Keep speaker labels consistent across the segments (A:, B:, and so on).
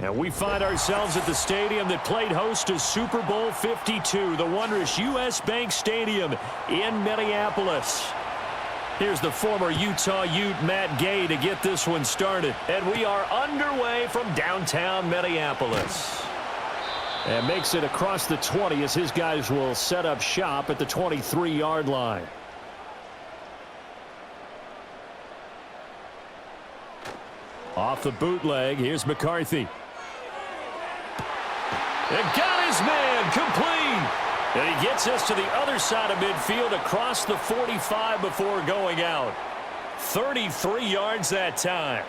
A: And we find ourselves at the stadium that played host to Super Bowl 52, the wondrous U.S. Bank Stadium in Minneapolis. Here's the former Utah Ute Matt Gay to get this one started. And we are underway from downtown Minneapolis. And makes it across the 20 as his guys will set up shop at the 23-yard line. Off the bootleg, here's McCarthy. And got his man complete. And he gets us to the other side of midfield across the 45 before going out. 33 yards that time.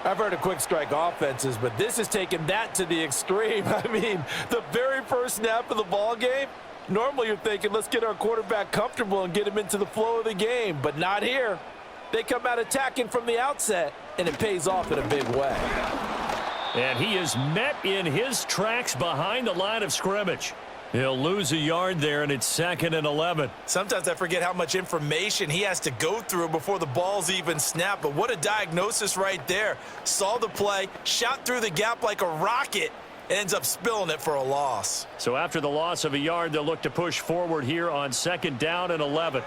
B: I've heard of quick strike offenses, but this is taking that to the extreme. I mean, the very first snap of the ball game, normally you're thinking, let's get our quarterback comfortable and get him into the flow of the game, but not here. They come out attacking from the outset, and it pays off in a big way.
A: And he is met in his tracks behind the line of scrimmage. He'll lose a yard there, and it's 2nd and 11.
C: Sometimes I forget how much information he has to go through before the ball's even snapped. But what a diagnosis right there. Saw the play, shot through the gap like a rocket, and ends up spilling it for a loss.
A: So after the loss of a yard, they'll look to push forward here on 2nd down and 11.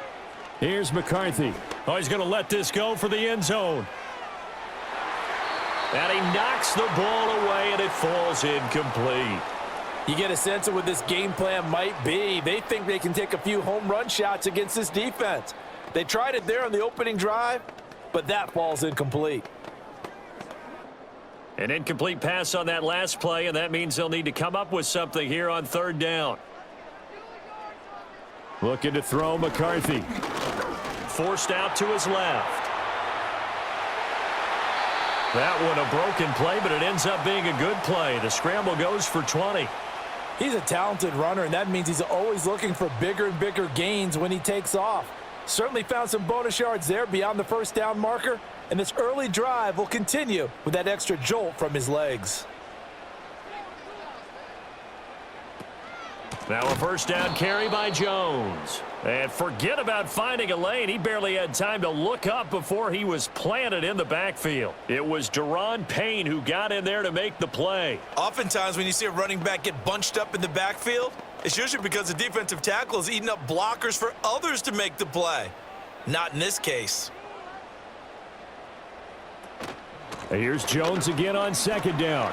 A: Here's McCarthy. Oh, he's going to let this go for the end zone. And he knocks the ball away, and it falls incomplete.
B: You get a sense of what this game plan might be. They think they can take a few home run shots against this defense. They tried it there on the opening drive, but that falls incomplete.
A: An incomplete pass on that last play, and that means they'll need to come up with something here on 3rd down. Looking to throw McCarthy. Forced out to his left. That one a broken play, but it ends up being a good play. The scramble goes for 20.
B: He's a talented runner, and that means he's always looking for bigger and bigger gains when he takes off. Certainly found some bonus yards there beyond the first down marker, and this early drive will continue with that extra jolt from his legs.
A: Now a first down carry by Jones. And forget about finding a lane. He barely had time to look up before he was planted in the backfield. It was Daron Payne who got in there to make the play.
C: Oftentimes when you see a running back get bunched up in the backfield, it's usually because the defensive tackle is eating up blockers for others to make the play. Not in this case.
A: Here's Jones again on 2nd down.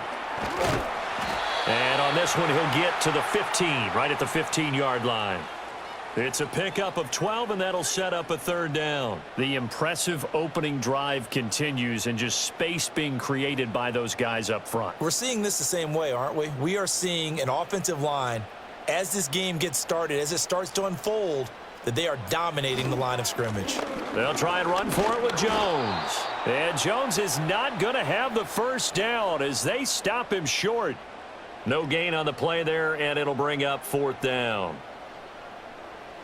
A: And on this one, he'll get to the 15, right at the 15-yard line. It's a pickup of 12, and that'll set up a 3rd down. The impressive opening drive continues, and just space being created by those guys up front.
C: We're seeing this the same way, aren't we? We are seeing an offensive line, as this game gets started, as it starts to unfold, that they are dominating the line of scrimmage.
A: They'll try and run for it with Jones. And Jones is not going to have the first down as they stop him short. No gain on the play there, and it'll bring up 4th down.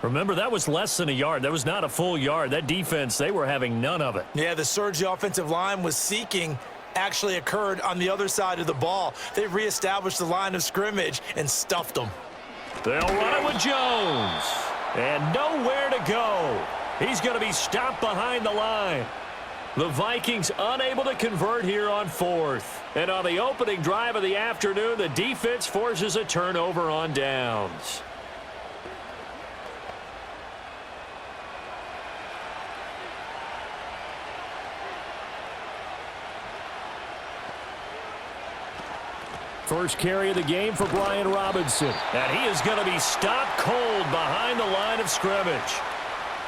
A: Remember, that was less than a yard. That was not a full yard. That defense, they were having none of it.
C: Yeah, the surge the offensive line was seeking actually occurred on the other side of the ball. They reestablished the line of scrimmage and stuffed them.
A: They'll run it with Jones. And nowhere to go. He's going to be stopped behind the line. The Vikings unable to convert here on 4th. And on the opening drive of the afternoon, the defense forces a turnover on downs. First carry of the game for Brian Robinson. And he is going to be stopped cold behind the line of scrimmage.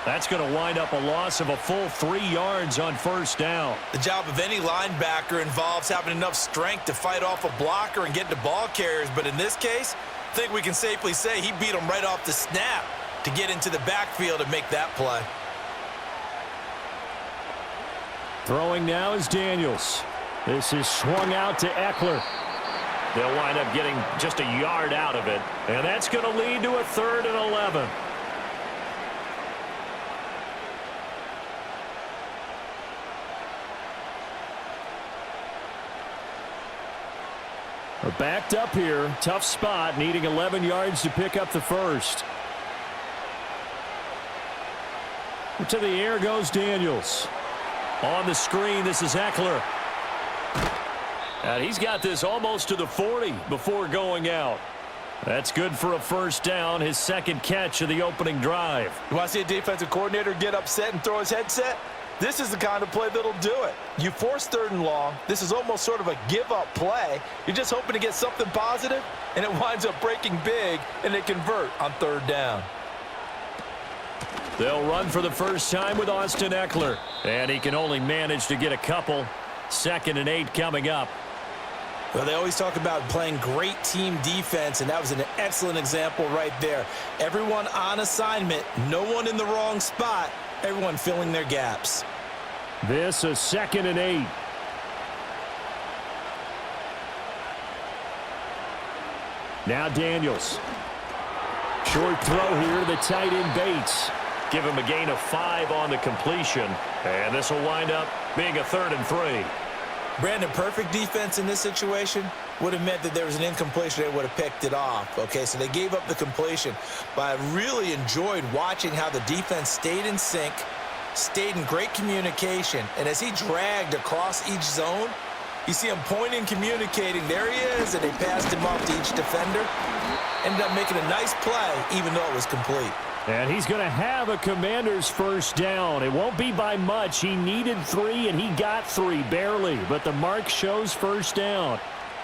A: That's going to wind up a loss of a full 3 yards on 1st down.
C: The job of any linebacker involves having enough strength to fight off a blocker and get to ball carriers. But in this case, I think we can safely say he beat him right off the snap to get into the backfield and make that play.
A: Throwing now is Daniels. This is swung out to Eckler. They'll wind up getting just a yard out of it. And that's going to lead to a 3rd and 11. We're backed up here. Tough spot, needing 11 yards to pick up the first. To the air goes Daniels. On the screen, this is Eckler. And he's got this almost to the 40 before going out. That's good for a first down, his second catch of the opening drive.
C: You want to see a defensive coordinator get upset and throw his headset? This is the kind of play that'll do it. You force 3rd and long. This is almost sort of a give-up play. You're just hoping to get something positive, and it winds up breaking big, and they convert on 3rd down.
A: They'll run for the first time with Austin Eckler, and he can only manage to get a couple. 2nd and 8 coming up.
C: Well, they always talk about playing great team defense, and that was an excellent example right there. Everyone on assignment, no one in the wrong spot, everyone filling their gaps.
A: This is 2nd and 8. Now Daniels. Short throw here to the tight end Bates. Give him a gain of 5 on the completion, and this will wind up being a 3rd and 3.
C: Brandon, perfect defense in this situation would have meant that there was an incompletion. They would have picked it off. Okay, so they gave up the completion. But I really enjoyed watching how the defense stayed in sync, stayed in great communication. And as he dragged across each zone, you see him pointing, communicating. There he is, and they passed him off to each defender. Ended up making a nice play, even though it was complete.
A: And he's going to have a Commander's first down. It won't be by much. He needed 3, and he got 3, barely. But the mark shows first down.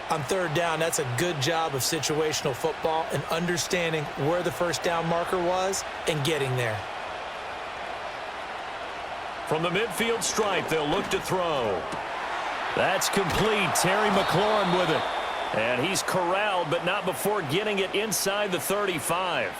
C: On 3rd down, that's a good job of situational football and understanding where the first down marker was and getting there.
A: From the midfield stripe, they'll look to throw. That's complete. Terry McLaurin with it. And he's corralled, but not before getting it inside the 35.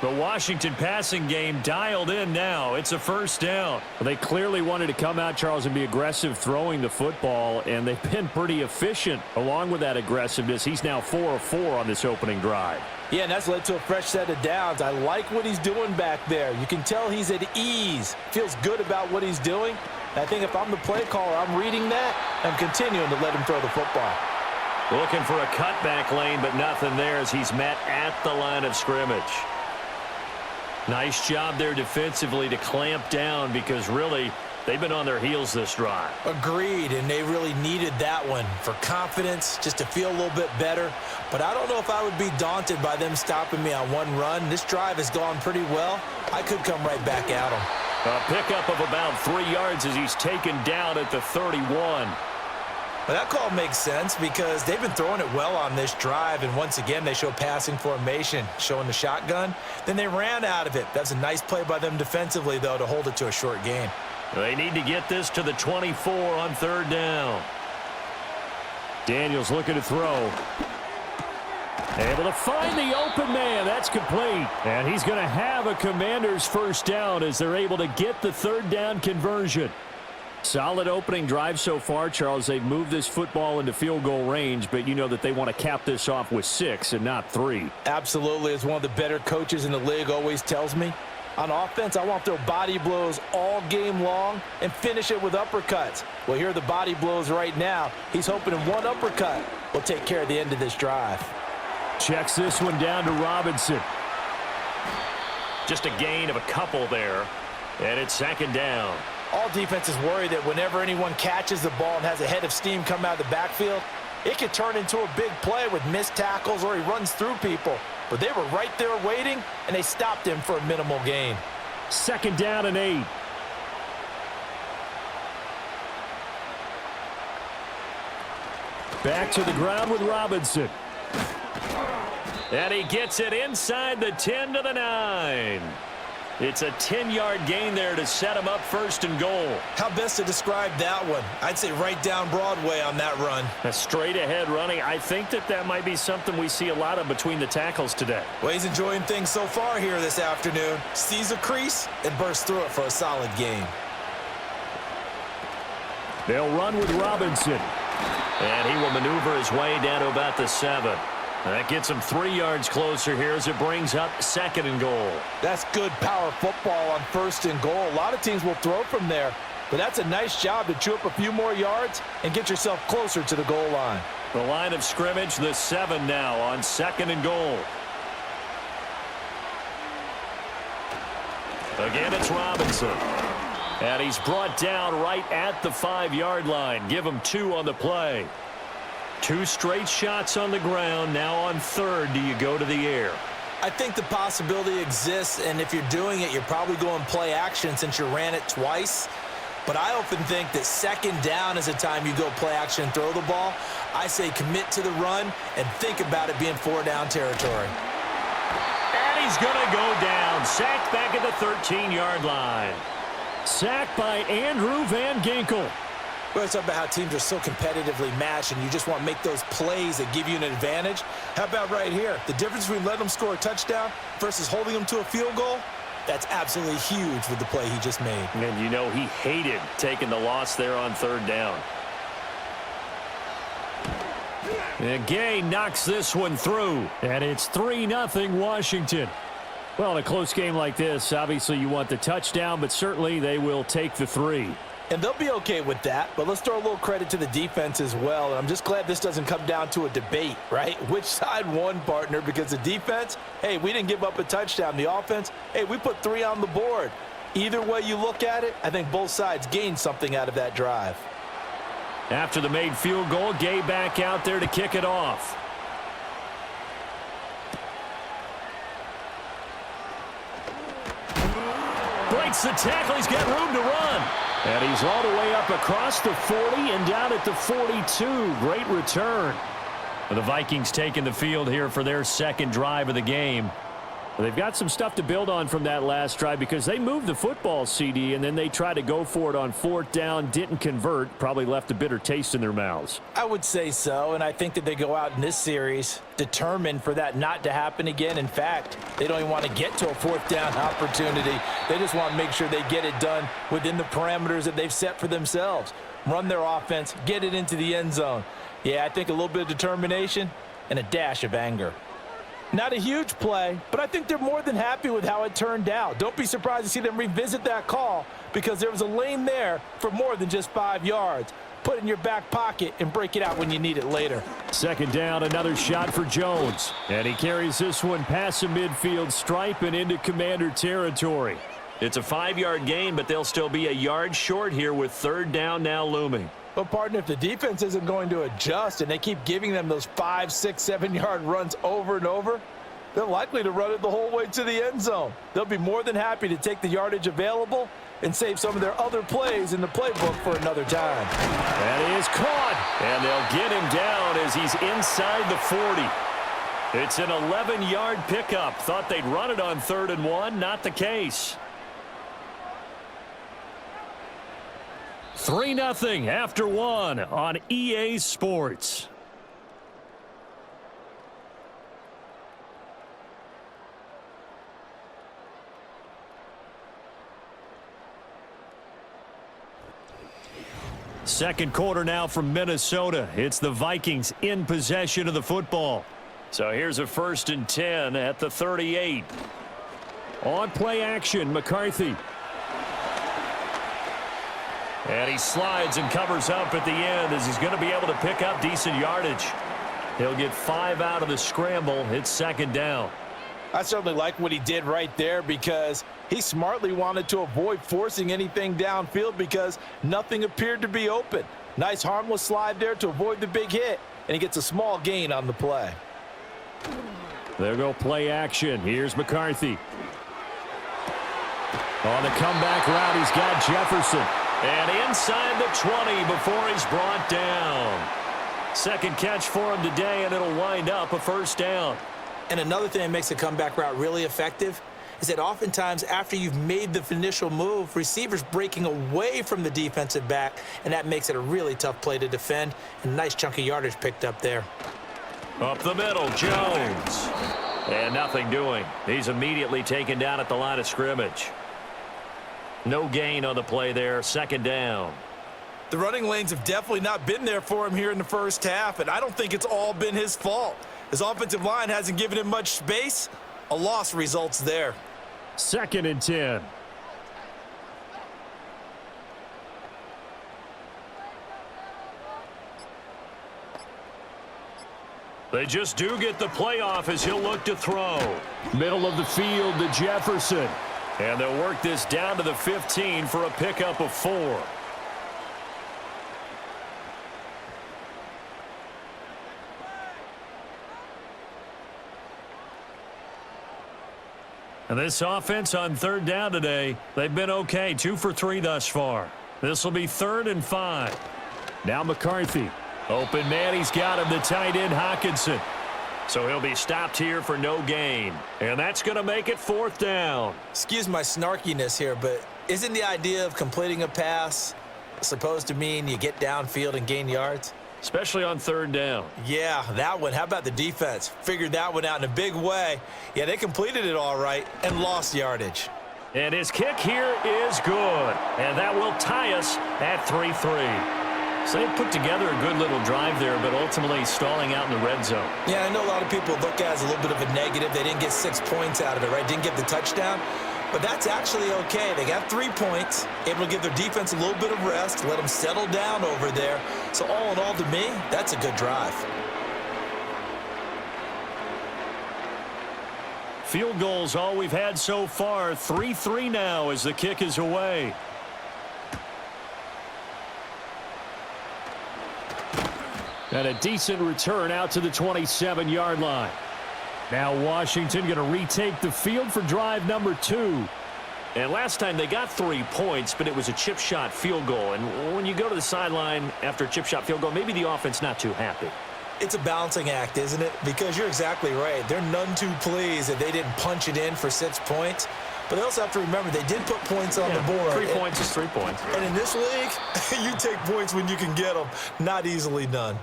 A: The Washington passing game dialed in now. It's a first down. Well, they clearly wanted to come out, Charles, and be aggressive throwing the football, and they've been pretty efficient along with that aggressiveness. He's now 4 of 4 on this opening drive.
C: Yeah, and that's led to a fresh set of downs. I like what he's doing back there. You can tell he's at ease. Feels good about what he's doing. I think if I'm the play caller, I'm reading that. I'm continuing to let him throw the football.
A: Looking for a cutback lane, but nothing there as he's met at the line of scrimmage. Nice job there defensively to clamp down because really they've been on their heels this drive.
C: Agreed, and they really needed that one for confidence, just to feel a little bit better. But I don't know if I would be daunted by them stopping me on one run. This drive has gone pretty well. I could come right back at them.
A: A pickup of about 3 yards as he's taken down at the 31.
C: Well, that call makes sense because they've been throwing it well on this drive, and once again, they show passing formation, showing the shotgun. Then they ran out of it. That's a nice play by them defensively, though, to hold it to a short gain.
A: They need to get this to the 24 on 3rd down. Daniels looking to throw. Able to find the open man. That's complete. And he's going to have a Commander's first down as they're able to get the 3rd down conversion. Solid opening drive so far, Charles. They've moved this football into field goal range, but you know that they want to cap this off with 6 and not 3.
C: Absolutely. As one of the better coaches in the league always tells me, on offense, I want to throw body blows all game long and finish it with uppercuts. Well, here are the body blows right now. He's hoping one uppercut will take care of the end of this drive.
A: Checks this one down to Robinson. Just a gain of a couple there, and it's 2nd down.
C: All defenses worry that whenever anyone catches the ball and has a head of steam come out of the backfield, it could turn into a big play with missed tackles or he runs through people. But they were right there waiting, and they stopped him for a minimal gain.
A: 2nd down and 8. Back to the ground with Robinson. And he gets it inside the 10 to the 9. It's a 10-yard gain there to set him up 1st and goal.
C: How best to describe that one? I'd say right down Broadway on that run.
A: A straight-ahead running. I think that might be something we see a lot of between the tackles today.
C: Well, he's enjoying things so far here this afternoon. Sees a crease and bursts through it for a solid gain.
A: They'll run with Robinson. And he will maneuver his way down to about the 7. That gets him 3 yards closer here as it brings up 2nd and goal.
C: That's good power football on 1st and goal. A lot of teams will throw from there, but that's a nice job to chew up a few more yards and get yourself closer to the goal line.
A: The line of scrimmage, the 7 now on 2nd and goal. Again, it's Robinson. And he's brought down right at the 5-yard line. Give him 2 on the play. 2 straight shots on the ground. Now on third, do you go to the air?
C: I think the possibility exists, and if you're doing it, you're probably going play action since you ran it twice. But I often think that second down is a time you go play action and throw the ball. I say commit to the run and think about it being 4-down territory.
A: And he's going to go down. Sacked back at the 13-yard line. Sacked by Andrew Van Ginkel.
C: Well, it's about how teams are so competitively matched, and you just want to make those plays that give you an advantage. How about right here? The difference between letting them score a touchdown versus holding them to a field goal, that's absolutely huge with the play he just made.
A: And you know he hated taking the loss there on third down. And Gay knocks this one through. And it's 3-0 Washington. Well, in a close game like this, obviously you want the touchdown, but certainly they will take the 3.
C: And they'll be okay with that, but let's throw a little credit to the defense as well. And I'm just glad this doesn't come down to a debate, right? Which side won, partner? Because the defense, hey, we didn't give up a touchdown. The offense, hey, we put 3 on the board. Either way you look at it, I think both sides gained something out of that drive.
A: After the made field goal, Gay back out there to kick it off. Breaks the tackle. He's got room to run. And he's all the way up across the 40 and down at the 42. Great return. The Vikings taking the field here for their second drive of the game. They've got some stuff to build on from that last drive because they moved the football, CD, and then they tried to go for it on 4th down, didn't convert, probably left a bitter taste in their mouths.
C: I would say so, and I think that they go out in this series determined for that not to happen again. In fact, they don't even want to get to a 4th down opportunity. They just want to make sure they get it done within the parameters that they've set for themselves. Run their offense, get it into the end zone. Yeah, I think a little bit of determination and a dash of anger. Not a huge play, but I think they're more than happy with how it turned out. Don't be surprised to see them revisit that call because there was a lane there for more than just 5 yards. Put it in your back pocket and break it out when you need it later.
A: Second down, another shot for Jones. And he carries this one past the midfield stripe and into Commander territory. It's a 5-yard gain, but they'll still be a yard short here with 3rd down now looming.
C: But, partner, if the defense isn't going to adjust and they keep giving them those 5, 6, 7-yard runs over and over, they're likely to run it the whole way to the end zone. They'll be more than happy to take the yardage available and save some of their other plays in the playbook for another time.
A: And he is caught, and they'll get him down as he's inside the 40. It's an 11-yard pickup. Thought they'd run it on 3rd and 1. Not the case. 3-0 after 1 on EA Sports. Second quarter now from Minnesota. It's the Vikings in possession of the football. So here's a 1st and 10 at the 38. On play action, McCarthy. And he slides and covers up at the end as he's going to be able to pick up decent yardage. He'll get 5 out of the scramble. It's 2nd down.
C: I certainly like what he did right there because he smartly wanted to avoid forcing anything downfield because nothing appeared to be open. Nice harmless slide there to avoid the big hit, and he gets a small gain on the play.
A: There go play action. Here's McCarthy. On the comeback route, he's got Jefferson. And inside the 20 before he's brought down. Second catch for him today, and it'll wind up a 1st down.
C: And another thing that makes a comeback route really effective is that oftentimes after you've made the initial move, receivers breaking away from the defensive back, and that makes it a really tough play to defend. And a nice chunk of yardage picked up there.
A: Up the middle, Jones. And nothing doing. He's immediately taken down at the line of scrimmage. No gain on the play there. 2nd down.
C: The running lanes have definitely not been there for him here in the first half, and I don't think it's all been his fault. His offensive line hasn't given him much space. A loss results there.
A: 2nd and 10. They just do get the playoff as he'll look to throw. Middle of the field to Jefferson. And they'll work this down to the 15 for a pickup of 4. And this offense on third down today, they've been okay, 2 for 3 thus far. This will be 3rd and 5. Now McCarthy. Open man, he's got him, the tight end Hockenson. So he'll be stopped here for no gain. And that's going to make it 4th down.
C: Excuse my snarkiness here, but isn't the idea of completing a pass supposed to mean you get downfield and gain yards?
A: Especially on 3rd down.
C: Yeah, that one. How about the defense? Figured that one out in a big way. Yeah, they completed it all right and lost yardage.
A: And his kick here is good. And that will tie us at 3-3. So they put together a good little drive there, but ultimately stalling out in the red zone.
C: Yeah, I know a lot of people look at it as a little bit of a negative. They didn't get 6 points out of it, right? Didn't get the touchdown. But that's actually okay. They got 3 points, able to give their defense a little bit of rest, let them settle down over there. So all in all, to me, that's a good drive.
A: Field goals all we've had so far. 3-3 now as the kick is away. And a decent return out to the 27-yard line. Now Washington going to retake the field for drive number 2. And last time they got 3 points, but it was a chip shot field goal. And when you go to the sideline after a chip shot field goal, maybe the offense not too happy.
C: It's a balancing act, isn't it? Because you're exactly right. They're none too pleased that they didn't punch it in for 6 points. But they also have to remember they did put points on the board.
A: 3 points is 3 points.
C: And in this league, you take points when you can get them. Not easily done.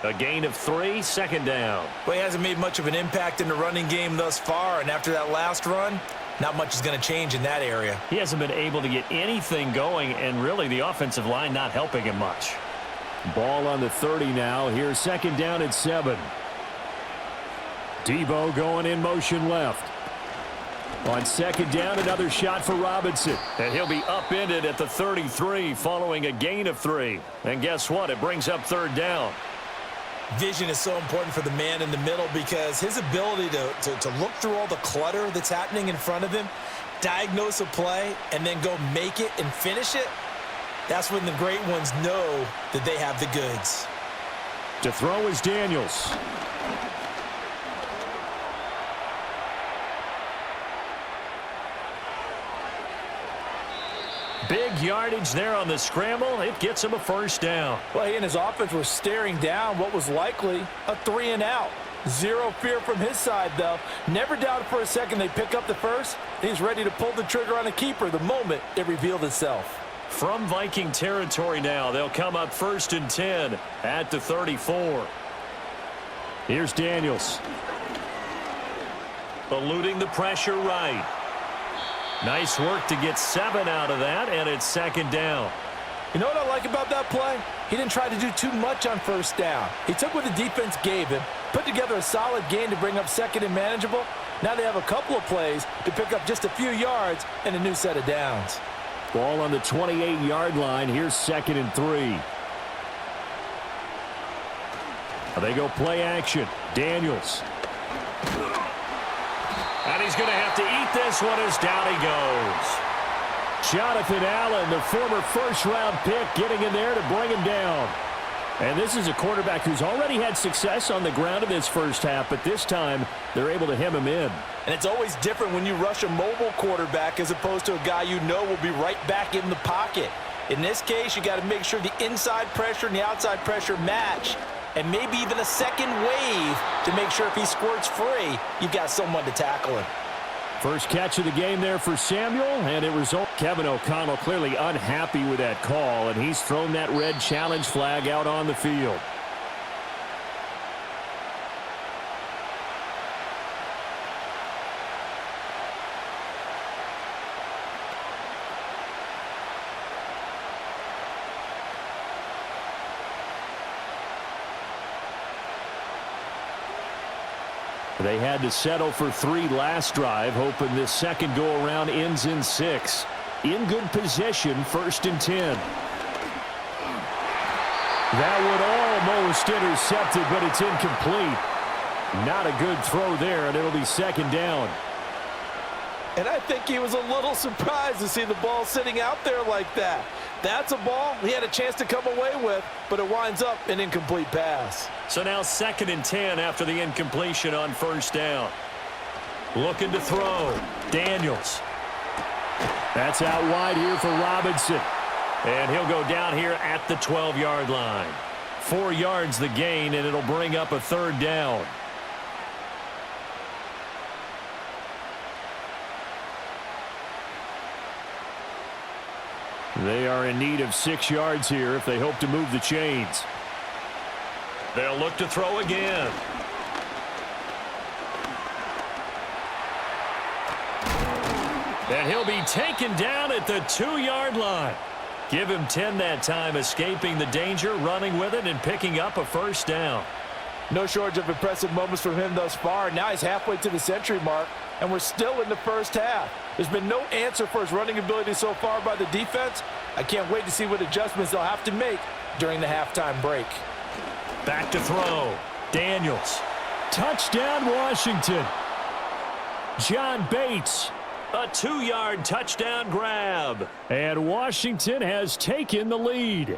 A: A gain of 3, 2nd down.
C: Well, he hasn't made much of an impact in the running game thus far, and after that last run, not much is going to change in that area.
A: He hasn't been able to get anything going, and really the offensive line not helping him much. Ball on the 30 now. Here's 2nd down at 7. Debo going in motion left. On 2nd down, another shot for Robinson. And he'll be upended at the 33 following a gain of 3. And guess what? It brings up 3rd down.
C: Vision is so important for the man in the middle because his ability to look through all the clutter that's happening in front of him, diagnose a play, and then go make it and finish it, that's when the great ones know that they have the goods.
A: To throw is Daniels. Big yardage there on the scramble. It gets him a 1st down.
B: Well, he and his offense were staring down what was likely a 3 and out. Zero fear from his side, though. Never doubted for a second they pick up the first. He's ready to pull the trigger on a keeper the moment it revealed itself.
A: From Viking territory now, they'll come up 1st and 10 at the 34. Here's Daniels. Eluding the pressure right. Nice work to get 7 out of that, and it's 2nd down.
B: You know what I like about that play? He didn't try to do too much on 1st down. He took what the defense gave him, put together a solid gain to bring up 2nd and manageable. Now they have a couple of plays to pick up just a few yards and a new set of downs.
A: Ball on the 28-yard line. Here's 2nd and 3. They go play action. Daniels. And he's going to have to eat this one as down he goes. Jonathan Allen, the former 1st-round pick, getting in there to bring him down. And this is a quarterback who's already had success on the ground in this first half, but this time they're able to hem him in.
B: And it's always different when you rush a mobile quarterback as opposed to a guy you know will be right back in the pocket. In this case, you got to make sure the inside pressure and the outside pressure match, and maybe even a second wave to make sure if he squirts free, you've got someone to tackle him.
A: First catch of the game there for Samuel, and it results. Kevin O'Connell clearly unhappy with that call, and he's thrown that red challenge flag out on the field. They had to settle for 3 last drive, hoping this second go-around ends in 6. In good position, 1st and 10. That one almost intercepted, but it's incomplete. Not a good throw there, and it'll be 2nd down.
B: And I think he was a little surprised to see the ball sitting out there like that. That's a ball he had a chance to come away with, but it winds up an incomplete pass.
A: So now 2nd and 10 after the incompletion on 1st down. Looking to throw. Daniels. That's out wide here for Robinson. And he'll go down here at the 12-yard line. 4 yards the gain, and it'll bring up a third down. They are in need of 6 yards here if they hope to move the chains. They'll look to throw again. And he'll be taken down at the 2-yard line. Give him 10 that time, escaping the danger, running with it, and picking up a first down.
B: No shortage of impressive moments from him thus far. Now he's halfway to the century mark, and we're still in the first half. There's been no answer for his running ability so far by the defense. I can't wait to see what adjustments they'll have to make during the halftime break.
A: Back to throw. Daniels. Touchdown, Washington. John Bates. A 2-yard touchdown grab. And Washington has taken the lead.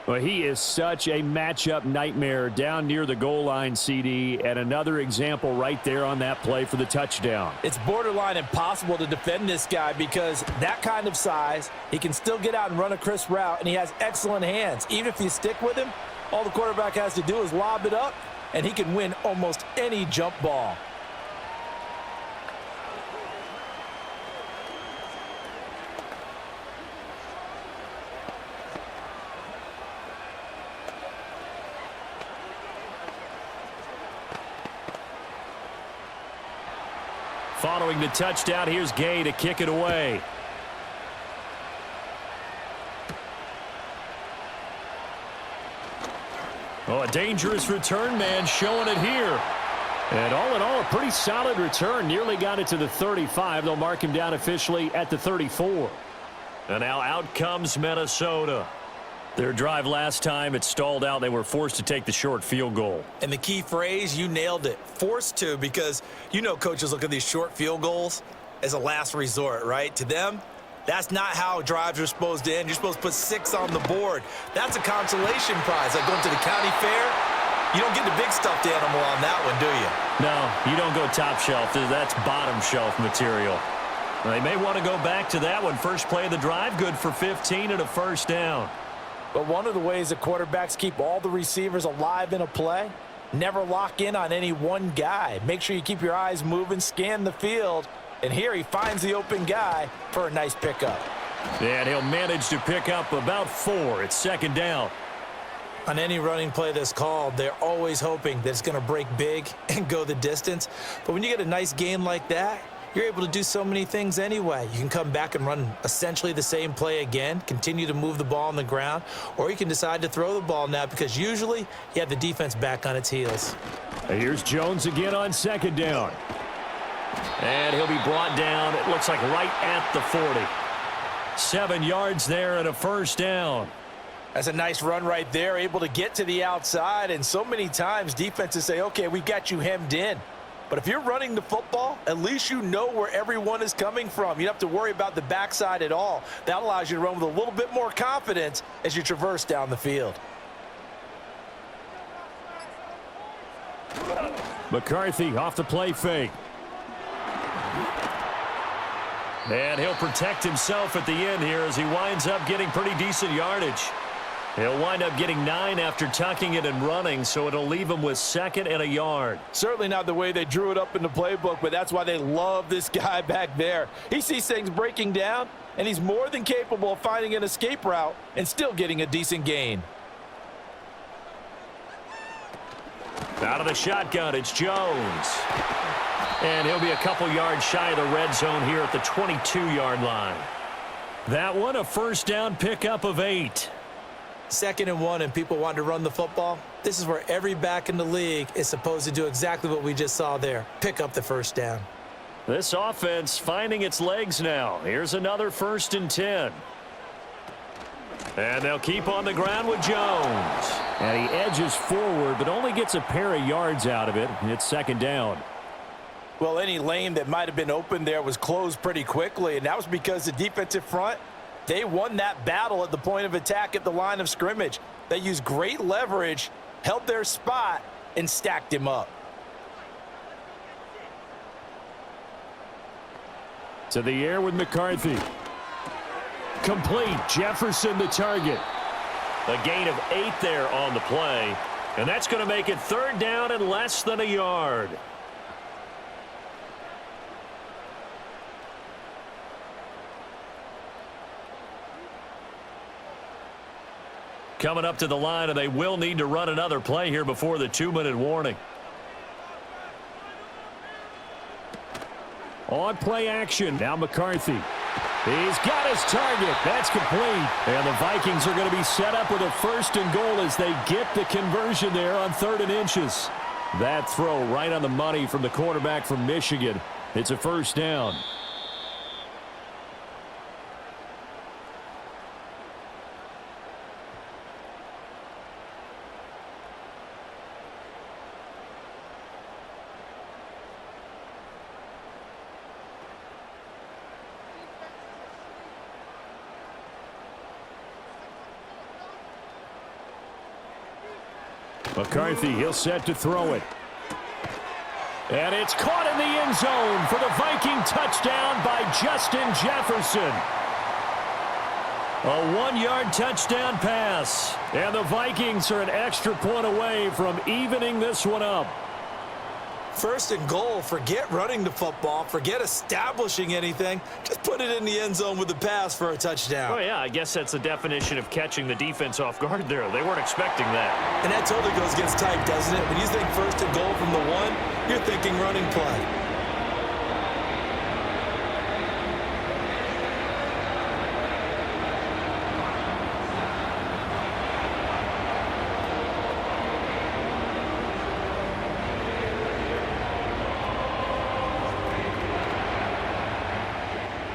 A: Well, he is such a matchup nightmare down near the goal line, CD, and another example right there on that play for the touchdown.
B: It's borderline impossible to defend this guy because that kind of size, he can still get out and run a crisp route, and he has excellent hands. Even if you stick with him, all the quarterback has to do is lob it up, and he can win almost any jump ball.
A: Following the touchdown, here's Gay to kick it away. Oh, a dangerous return man showing it here. And all in all, a pretty solid return. Nearly got it to the 35. They'll mark him down officially at the 34. And now out comes Minnesota. Their drive last time, it stalled out. They were forced to take the short field goal.
C: And the key phrase, you nailed it, forced to, because you know coaches look at these short field goals as a last resort, right? To them, that's not how drives are supposed to end. You're supposed to put 6 on the board. That's a consolation prize. Like going to the county fair, you don't get the big stuffed animal on that one, do you?
A: No, you don't go top shelf. That's bottom shelf material. They may want to go back to that one. First play of the drive, good for 15 and a first down.
B: But one of the ways that quarterbacks keep all the receivers alive in a play, never lock in on any one guy. Make sure you keep your eyes moving, scan the field, and here he finds the open guy for a nice pickup.
A: And he'll manage to pick up about 4. It's second down.
C: On any running play that's called, they're always hoping that it's going to break big and go the distance. But when you get a nice gain like that, you're able to do so many things anyway. You can come back and run essentially the same play again, continue to move the ball on the ground, or you can decide to throw the ball now because usually you have the defense back on its heels.
A: And here's Jones again on second down. And he'll be brought down, it looks like right at the 40. 7 yards there and a first down.
B: That's a nice run right there, able to get to the outside, and so many times defenses say, okay, we've got you hemmed in. But if you're running the football, at least you know where everyone is coming from. You don't have to worry about the backside at all. That allows you to run with a little bit more confidence as you traverse down the field.
A: McCarthy off the play fake. And he'll protect himself at the end here as he winds up getting pretty decent yardage. He'll wind up getting 9 after tucking it and running, so it'll leave him with 2nd and a yard.
B: Certainly not the way they drew it up in the playbook, but that's why they love this guy back there. He sees things breaking down, and he's more than capable of finding an escape route and still getting a decent gain.
A: Out of the shotgun, it's Jones. And he'll be a couple yards shy of the red zone here at the 22-yard line. That one, a first down pickup of 8.
C: 2nd and 1, and people want to run the football. This is where every back in the league is supposed to do exactly what we just saw there. Pick up the first down.
A: This offense finding its legs now. Here's another 1st and 10. And they'll keep on the ground with Jones. And he edges forward, but only gets a pair of yards out of it. It's 2nd down.
B: Well, any lane that might have been open there was closed pretty quickly, and that was because the defensive front, they won that battle at the point of attack at the line of scrimmage. They used great leverage, held their spot, and stacked him up.
A: To the air with McCarthy. Complete. Jefferson the target. A gain of 8 there on the play. And that's going to make it 3rd down and less than a yard. Coming up to the line, and they will need to run another play here before the 2-minute warning. On play action. Now McCarthy. He's got his target. That's complete. And the Vikings are going to be set up with a 1st and goal as they get the conversion there on 3rd and inches. That throw right on the money from the quarterback from Michigan. It's a 1st down. McCarthy, he'll set to throw it. And it's caught in the end zone for the Viking touchdown by Justin Jefferson. A 1-yard touchdown pass. And the Vikings are an extra point away from evening this one up.
C: 1st and goal. Forget running the football. Forget establishing anything. Just put it in the end zone with the pass for a touchdown.
A: Oh, yeah, I guess that's the definition of catching the defense off guard there. They weren't expecting that.
C: And that totally goes against type, doesn't it? When you think 1st and goal from the 1, you're thinking running play.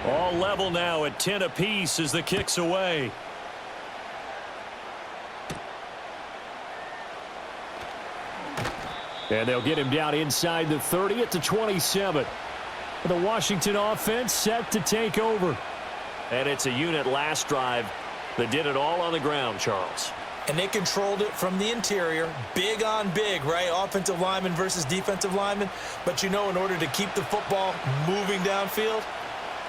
A: All level now at 10 apiece as the kick's away. And they'll get him down inside the 30 at the 27. The Washington offense set to take over. And it's a unit last drive that did it all on the ground, Charles.
C: And they controlled it from the interior. Big on big, right? Offensive lineman versus defensive lineman. But you know, in order to keep the football moving downfield,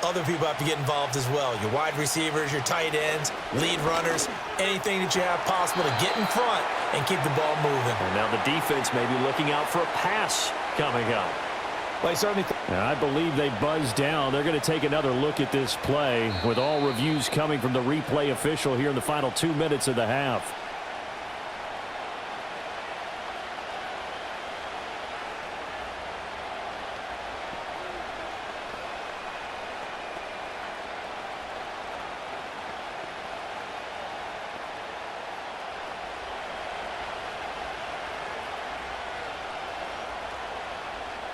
C: other people have to get involved as well. Your wide receivers, your tight ends, lead runners, anything that you have possible to get in front and keep the ball moving.
A: And now the defense may be looking out for a pass coming up. I believe they buzzed down. They're going to take another look at this play with all reviews coming from the replay official here in the final 2 minutes of the half.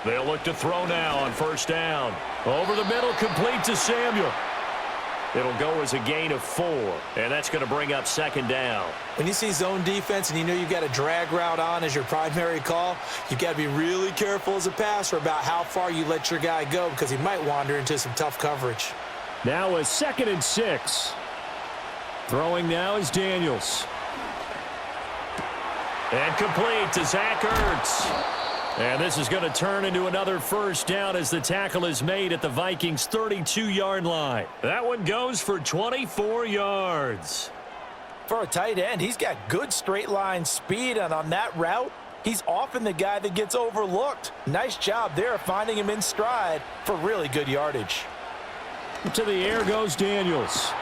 A: They'll look to throw now on 1st down. Over the middle, complete to Samuel. It'll go as a gain of 4, and that's going to bring up 2nd down.
C: When you see zone defense and you know you've got a drag route on as your primary call, you've got to be really careful as a passer about how far you let your guy go because he might wander into some tough coverage.
A: Now a 2nd and 6. Throwing now is Daniels. And complete to Zach Ertz. And this is going to turn into another 1st down as the tackle is made at the Vikings' 32-yard line. That one goes for 24 yards.
C: For a tight end, he's got good straight line speed, and on that route, he's often the guy that gets overlooked. Nice job there finding him in stride for really good yardage.
A: To the air goes Daniels.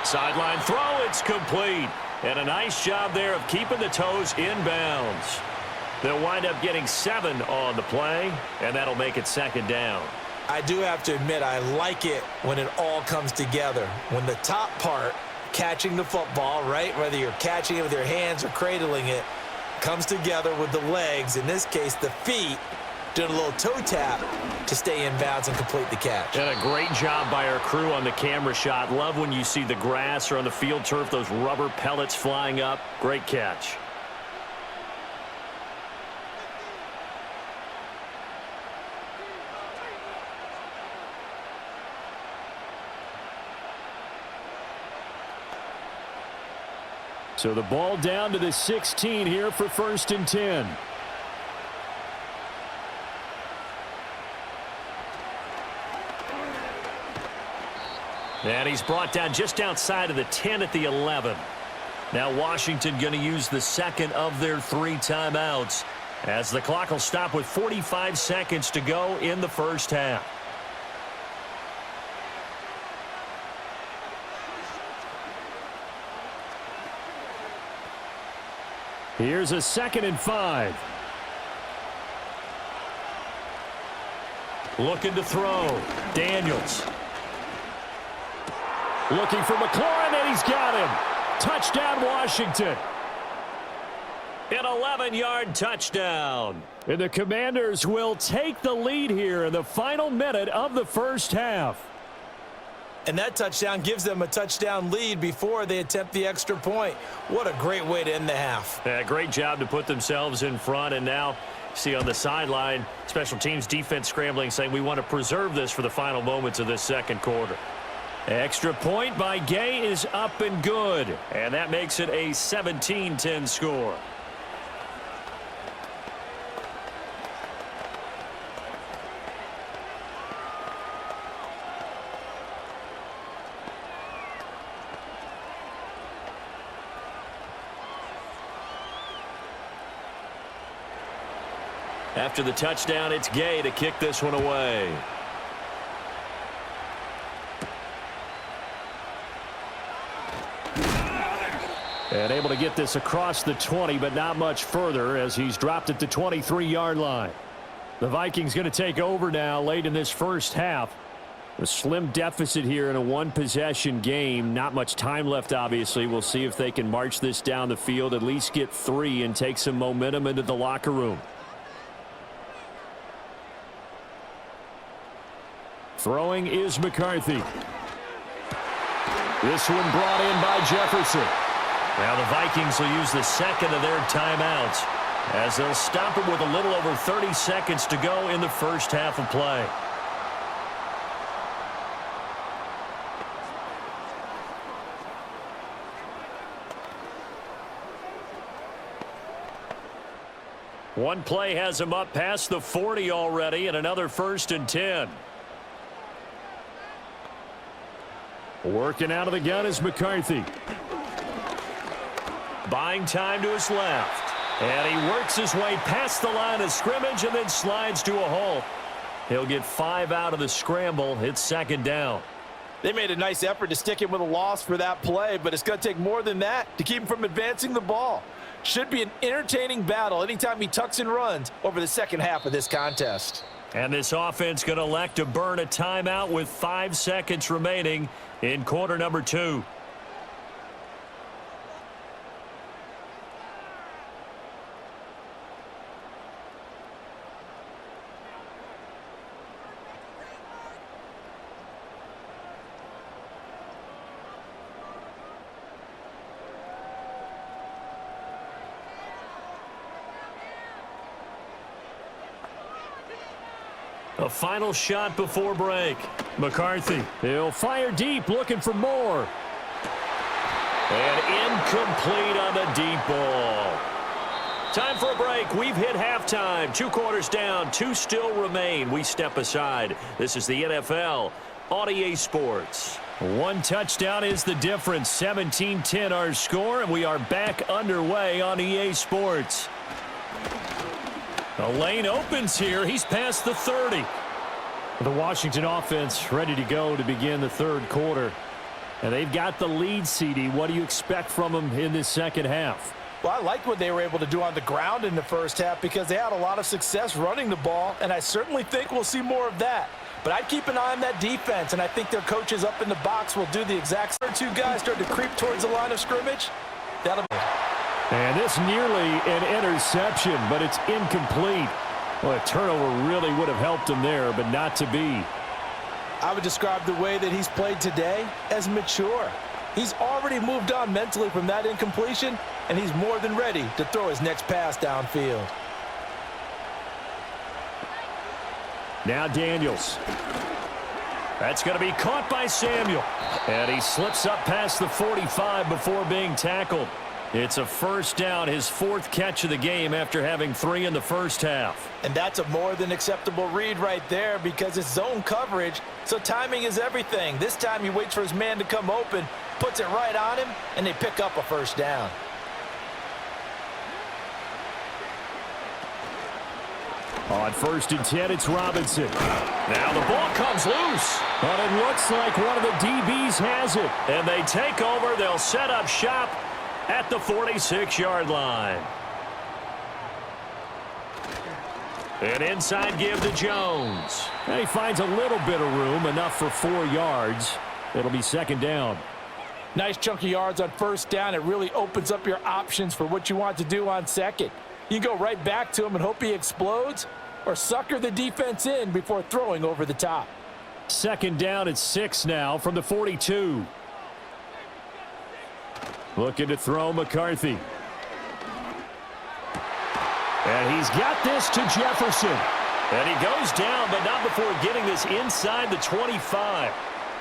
A: Sideline throw, it's complete. And a nice job there of keeping the toes inbounds. They'll wind up getting 7 on the play, and that'll make it 2nd down.
C: I do have to admit, I like it when it all comes together. When the top part, catching the football, right, whether you're catching it with your hands or cradling it, comes together with the legs, in this case the feet, doing a little toe tap to stay in bounds and complete the catch.
A: And a great job by our crew on the camera shot. Love when you see the grass or on the field turf, those rubber pellets flying up. Great catch. So the ball down to the 16 here for 1st and 10. And he's brought down just outside of the 10 at the 11. Now Washington going to use the second of their 3 timeouts as the clock will stop with 45 seconds to go in the first half. Here's a 2nd and 5. Looking to throw. Daniels. Looking for McLaurin, and he's got him. Touchdown, Washington. An 11-yard touchdown. And the Commanders will take the lead here in the final minute of the first half.
C: And that touchdown gives them a touchdown lead before they attempt the extra point. What a great way to end the half.
A: Yeah, great job to put themselves in front. And now, see on the sideline, special teams defense scrambling, saying we want to preserve this for the final moments of this second quarter. Extra point by Gay is up and good. And that makes it a 17-10 score. After the touchdown, it's Gay to kick this one away. And able to get this across the 20, but not much further as he's dropped at the 23-yard line. The Vikings going to take over now late in this first half. A slim deficit here in a one-possession game. Not much time left, obviously. We'll see if they can march this down the field, at least get 3 and take some momentum into the locker room. Throwing is McCarthy. This one brought in by Jefferson. Now the Vikings will use the second of their timeouts as they'll stop it with a little over 30 seconds to go in the first half of play. One play has him up past the 40 already, and another 1st and 10. Working out of the gun is McCarthy. Buying time to his left. And he works his way past the line of scrimmage and then slides to a halt. He'll get 5 out of the scramble. It's 2nd down.
B: They made a nice effort to stick him with a loss for that play, but it's going to take more than that to keep him from advancing the ball. Should be an entertaining battle anytime he tucks and runs over the second half of this contest.
A: And this offense going to elect to burn a timeout with 5 seconds remaining in quarter number 2. A final shot before break. McCarthy. He'll fire deep, looking for more. And incomplete on the deep ball. Time for a break. We've hit halftime. 2 quarters down, 2 still remain. We step aside. This is the NFL on EA Sports. 1 touchdown is the difference. 17-10 our score, and we are back underway on EA Sports. The lane opens here. He's past the 30. The Washington offense ready to go to begin the third quarter. And they've got the lead, CD. What do you expect from them in this second half?
B: Well, I liked what they were able to do on the ground in the first half because they had a lot of success running the ball, and I certainly think we'll see more of that. But I'd keep an eye on that defense, and I think their coaches up in the box will do the exact same. 2 guys start to creep towards the line of scrimmage. That'll be.
A: And this nearly an interception, but it's incomplete. Well, a turnover really would have helped him there, but not to be.
B: I would describe the way that he's played today as mature. He's already moved on mentally from that incompletion, and he's more than ready to throw his next pass downfield.
A: Now Daniels. That's going to be caught by Samuel. And he slips up past the 45 before being tackled. It's a first down, his 4th catch of the game after having 3 in the first half.
C: And that's a more than acceptable read right there because it's zone coverage, so timing is everything. This time he waits for his man to come open, puts it right on him, and they pick up a first down.
A: On 1st and 10, it's Robinson. Now the ball comes loose, but it looks like one of the DBs has it. And they take over. They'll set up shop at the 46-yard line. An inside give to Jones. And he finds a little bit of room, enough for 4 yards. It'll be 2nd down.
B: Nice chunk of yards on 1st down. It really opens up your options for what you want to do on 2nd. You can go right back to him and hope he explodes, or sucker the defense in before throwing over the top.
A: 2nd down at 6 now from the 42. Looking to throw McCarthy. And he's got this to Jefferson. And he goes down, but not before getting this inside the 25.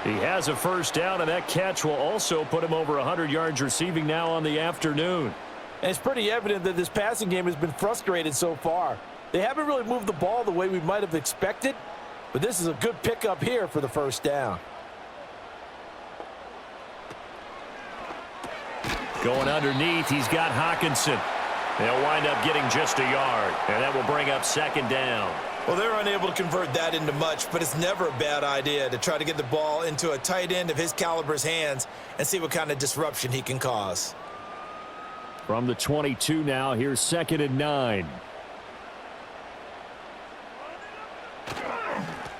A: He has a first down, and that catch will also put him over 100 yards receiving now on the afternoon.
B: And it's pretty evident that this passing game has been frustrated so far. They haven't really moved the ball the way we might have expected, but this is a good pickup here for the first down.
A: Going underneath, he's got Hawkinson. They'll wind up getting just a yard, and that will bring up 2nd down.
C: Well, they're unable to convert that into much, but it's never a bad idea to try to get the ball into a tight end of his caliber's hands and see what kind of disruption he can cause.
A: From the 22 now, here's 2nd and 9.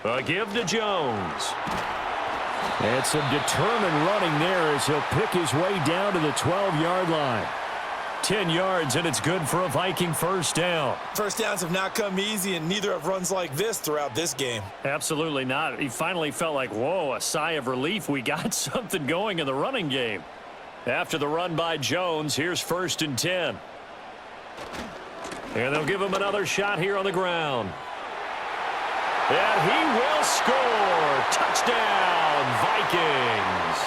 A: A give to Jones. And some determined running there as he'll pick his way down to the 12-yard line. 10 yards, and it's good for a Viking first down.
C: First downs have not come easy, and neither have runs like this throughout this game.
A: Absolutely not. He finally felt like, whoa, a sigh of relief. We got something going in the running game. After the run by Jones, here's 1st and 10. And they'll give him another shot here on the ground. And he will score. Touchdown, Vikings.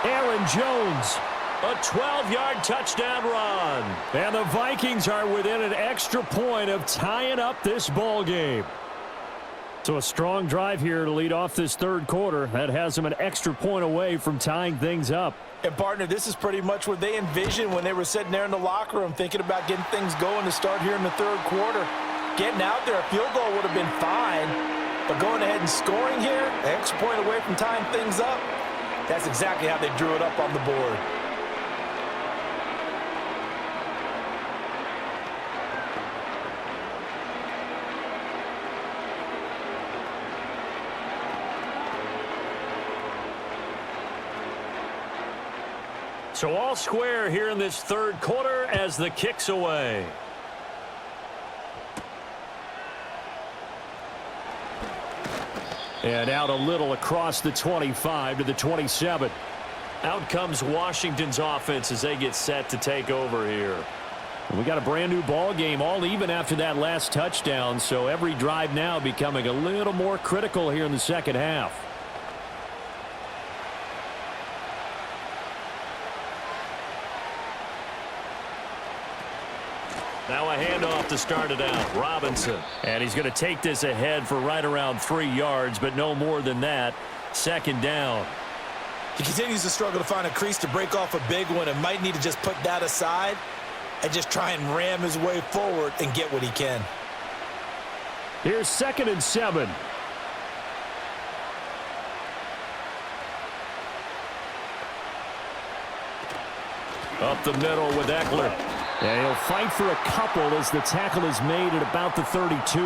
A: Aaron Jones, a 12-yard touchdown run. And the Vikings are within an extra point of tying up this ball game. So a strong drive here to lead off this 3rd quarter. That has them an extra point away from tying things up.
B: And, partner, this is pretty much what they envisioned when they were sitting there in the locker room thinking about getting things going to start here in the 3rd quarter. Getting out there, a field goal would have been fine, but going ahead and scoring here, an extra point away from tying things up, that's exactly how they drew it up on the board.
A: So all square here in this 3rd quarter as the kick's away. And out a little across the 25 to the 27. Out comes Washington's offense as they get set to take over here. We got a brand new ball game, all even after that last touchdown, so every drive now becoming a little more critical here in the 2nd half. Now a handoff to start it out. Robinson. And he's going to take this ahead for right around 3 yards, but no more than that. 2nd down.
C: He continues to struggle to find a crease to break off a big one and might need to just put that aside and just try and ram his way forward and get what he can.
A: Here's 2nd and 7. Up the middle with Eckler. And he'll fight for a couple as the tackle is made at about the 32.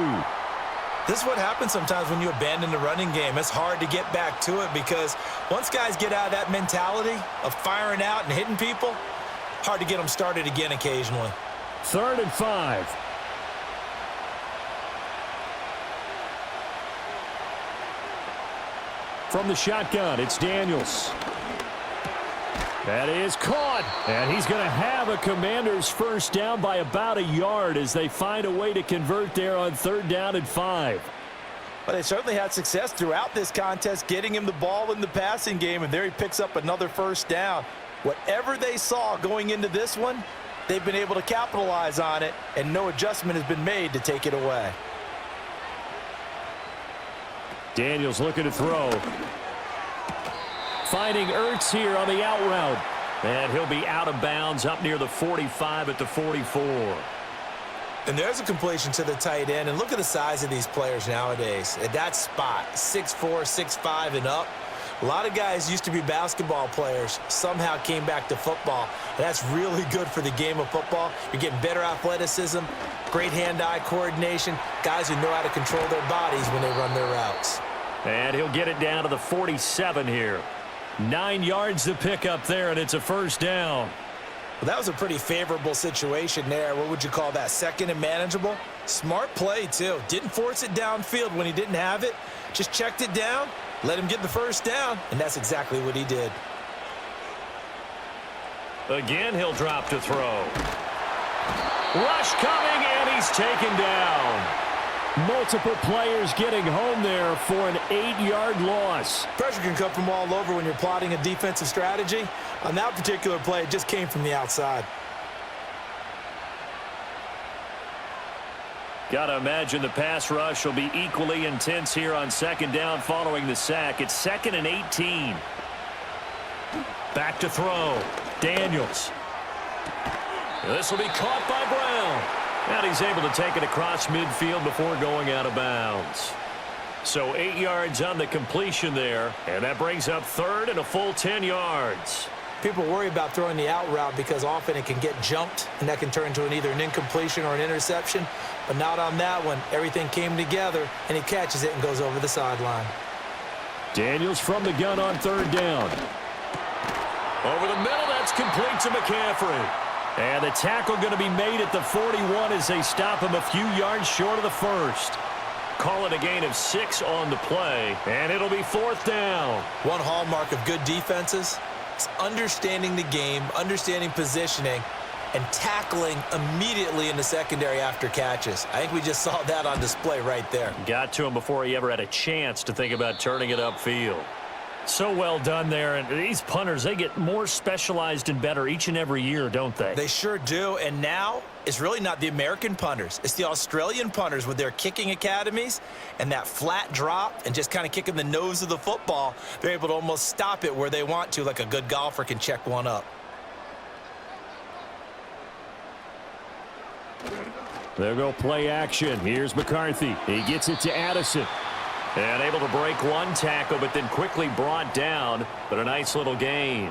C: This is what happens sometimes when you abandon the running game. It's hard to get back to it because once guys get out of that mentality of firing out and hitting people, hard to get them started again occasionally.
A: 3rd and 5. From the shotgun, it's Daniels. That is caught, and he's going to have a Commanders first down by about a yard as they find a way to convert there on 3rd down and 5.
C: Well, they certainly had success throughout this contest, getting him the ball in the passing game, and there he picks up another first down. Whatever they saw going into this one, they've been able to capitalize on it, and no adjustment has been made to take it away.
A: Daniels looking to throw. Finding Ertz here on the out route. And he'll be out of bounds up near the 45 at the 44.
C: And there's a completion to the tight end. And look at the size of these players nowadays. At that spot, 6'4", 6'5", and up. A lot of guys used to be basketball players, somehow came back to football. And that's really good for the game of football. You're getting better athleticism, great hand-eye coordination, guys who know how to control their bodies when they run their routes.
A: And he'll get it down to the 47 here. 9 yards to pick up there, and it's a first down.
C: Well, that was a pretty favorable situation there. What would you call that? Second and manageable? Smart play, too. Didn't force it downfield when he didn't have it. Just checked it down, let him get the first down, and that's exactly what he did.
A: Again, he'll drop to throw. Rush coming, and he's taken down. Multiple players getting home there for an 8-yard loss.
C: Pressure can come from all over when you're plotting a defensive strategy. On that particular play, it just came from the outside.
A: Got to imagine the pass rush will be equally intense here on second down following the sack. It's 2nd and 18. Back to throw. Daniels. This will be caught by Brown. And he's able to take it across midfield before going out of bounds. So 8 yards on the completion there, and that brings up third and a full 10 yards.
C: People worry about throwing the out route because often it can get jumped, and that can turn into either an incompletion or an interception. But not on that one. Everything came together, and he catches it and goes over the sideline.
A: Daniels from the gun on third down. Over the middle, that's complete to McCaffrey. And the tackle going to be made at the 41 as they stop him a few yards short of the first. Call it a gain of 6 on the play, and it'll be fourth down.
C: One hallmark of good defenses is understanding the game, understanding positioning, and tackling immediately in the secondary after catches. I think we just saw that on display right there.
A: Got to him before he ever had a chance to think about turning it upfield. So well done there, and these punters, they get more specialized and better each and every year, don't they?
C: They sure do, and now it's really not the American punters. It's the Australian punters with their kicking academies and that flat drop and just kind of kicking the nose of the football. They're able to almost stop it where they want to, like a good golfer can check one up.
A: There go play action. Here's McCarthy. He gets it to Addison. And able to break one tackle, but then quickly brought down. But a nice little gain.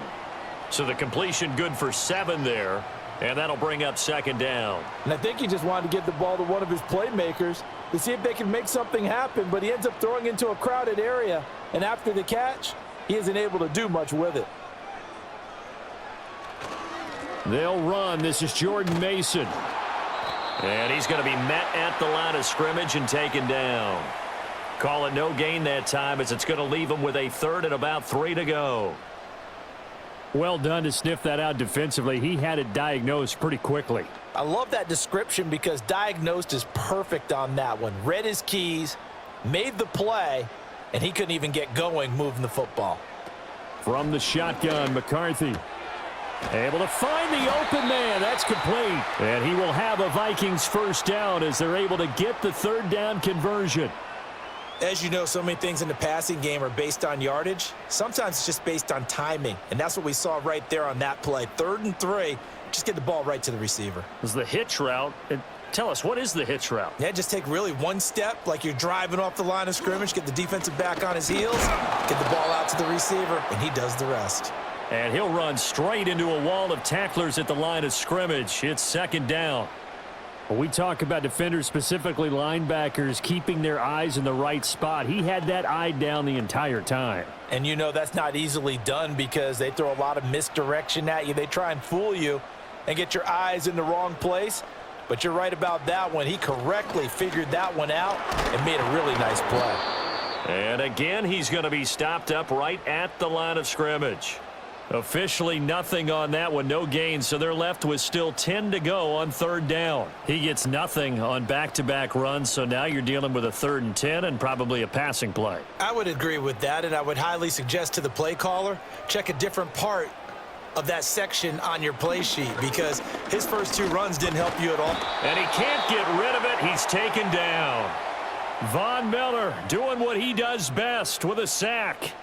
A: So the completion good for 7 there. And that'll bring up second down.
B: And I think he just wanted to give the ball to one of his playmakers to see if they can make something happen. But he ends up throwing into a crowded area. And after the catch, he isn't able to do much with it.
A: They'll run. This is Jordan Mason. And he's going to be met at the line of scrimmage and taken down. Call it no gain that time as it's going to leave him with a third and about 3 to go. Well done to sniff that out defensively. He had it diagnosed pretty quickly.
C: I love that description because diagnosed is perfect on that one. Read his keys, made the play, and he couldn't even get going moving the football.
A: From the shotgun, McCarthy. Able to find the open man. That's complete. And he will have a Vikings first down as they're able to get the third down conversion.
C: As you know, so many things in the passing game are based on yardage. Sometimes it's just based on timing, and that's what we saw right there on that play. 3rd and 3, just get the ball right to the receiver.
A: This is the hitch route. Tell us, what is the hitch route?
C: Yeah, just take really one step like you're driving off the line of scrimmage, get the defensive back on his heels, get the ball out to the receiver, and he does the rest.
A: And he'll run straight into a wall of tacklers at the line of scrimmage. It's second down. When we talk about defenders, specifically linebackers, keeping their eyes in the right spot, he had that eye down the entire time.
C: And you know that's not easily done because they throw a lot of misdirection at you. They try and fool you and get your eyes in the wrong place. But you're right about that one. He correctly figured that one out and made a really nice play.
A: And again, he's going to be stopped up right at the line of scrimmage. Officially nothing on that one, no gain, so they're left with still 10 to go on third down. He gets nothing on back-to-back runs, so now you're dealing with a 3rd and 10 and probably a passing play.
C: I would agree with that, and I would highly suggest to the play caller, check a different part of that section on your play sheet because his first 2 runs didn't help you at all.
A: And he can't get rid of it. He's taken down. Von Miller doing what he does best with a sack.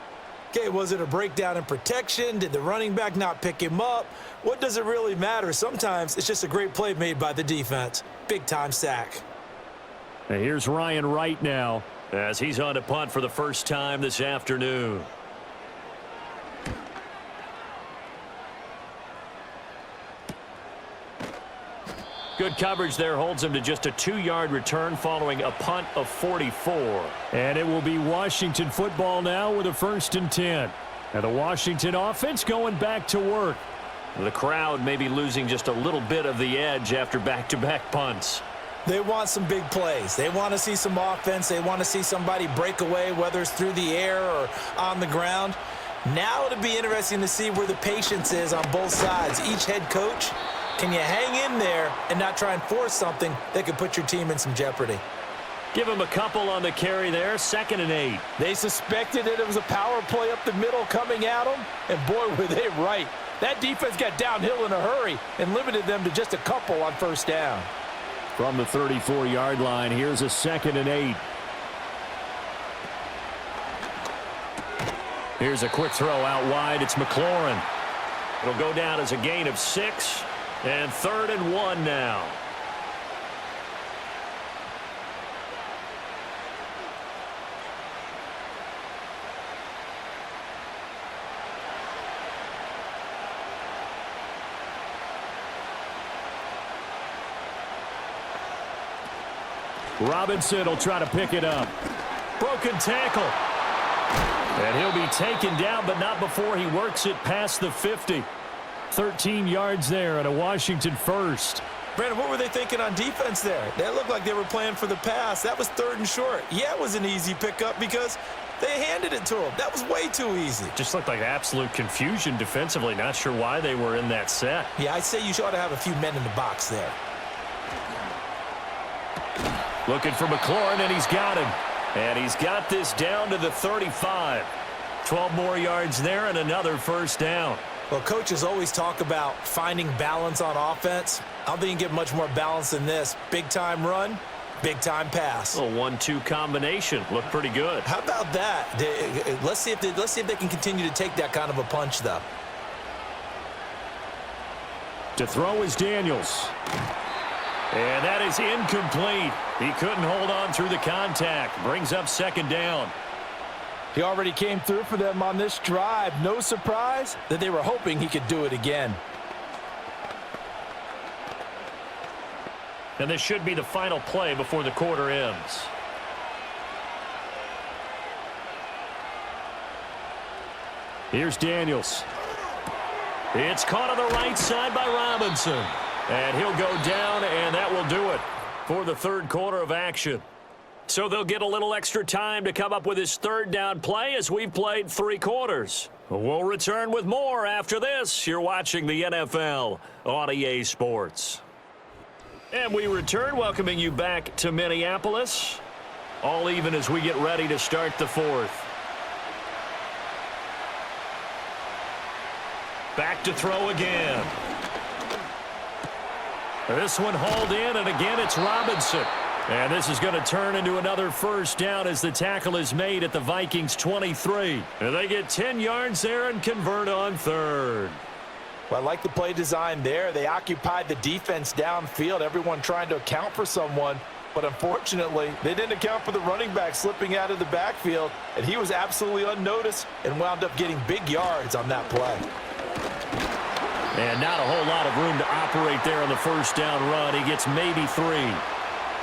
C: Okay, was it a breakdown in protection? Did the running back not pick him up? What does it really matter? Sometimes it's just a great play made by the defense. Big-time sack.
A: And here's Ryan Wright now as he's on to punt for the first time this afternoon. Good coverage there holds him to just a 2-yard return following a punt of 44. And it will be Washington football now with a 1st and 10. And the Washington offense going back to work. The crowd may be losing just a little bit of the edge after back-to-back punts.
C: They want some big plays. They want to see some offense. They want to see somebody break away, whether it's through the air or on the ground. Now it'll be interesting to see where the patience is on both sides. Each head coach, can you hang in there and not try and force something that could put your team in some jeopardy?
A: Give him a couple on the carry there, 2nd and 8.
B: They suspected that it was a power play up the middle coming at them, and boy, were they right. That defense got downhill in a hurry and limited them to just a couple on 1st down.
A: From the 34-yard line, here's a 2nd and 8. Here's a quick throw out wide. It's McLaurin. It'll go down as a gain of 6, and 3rd and 1 now. Robinson will try to pick it up. Broken tackle. And he'll be taken down, but not before he works it past the 50. 13 yards there and a Washington 1st.
C: Brandon, what were they thinking on defense there? That looked like they were playing for the pass. That was 3rd and short. Yeah, it was an easy pickup because they handed it to him. That was way too easy.
A: Just looked like absolute confusion defensively. Not sure why they were in that set.
C: Yeah, I'd say you ought to have a few men in the box there.
A: Looking for McLaurin, and he's got him. And he's got this down to the 35. 12 more yards there and another 1st down.
C: Well, coaches always talk about finding balance on offense. I don't think you can get much more balance than this. Big-time run, big-time pass.
A: A 1-2 combination. Looked pretty good.
C: How about that? Let's see if they can continue to take that kind of a punch, though.
A: To throw is Daniels. And that is incomplete. He couldn't hold on through the contact. Brings up 2nd down.
B: He already came through for them on this drive. No surprise that they were hoping he could do it again.
A: And this should be the final play before the quarter ends. Here's Daniels. It's caught on the right side by Robinson. And he'll go down, and that will do it for the 3rd quarter of action. So they'll get a little extra time to come up with his 3rd down play as we've played 3 quarters. We'll return with more after this. You're watching the NFL on EA Sports. And we return, welcoming you back to Minneapolis. All even as we get ready to start the 4th. Back to throw again. This one hauled in, and again it's Robinson. And this is going to turn into another 1st down as the tackle is made at the Vikings 23. And they get 10 yards there and convert on 3rd.
B: Well, I like the play design there. They occupied the defense downfield, everyone trying to account for someone. But unfortunately, they didn't account for the running back slipping out of the backfield, and he was absolutely unnoticed and wound up getting big yards on that play.
A: And not a whole lot of room to operate there on the 1st down run. He gets maybe 3.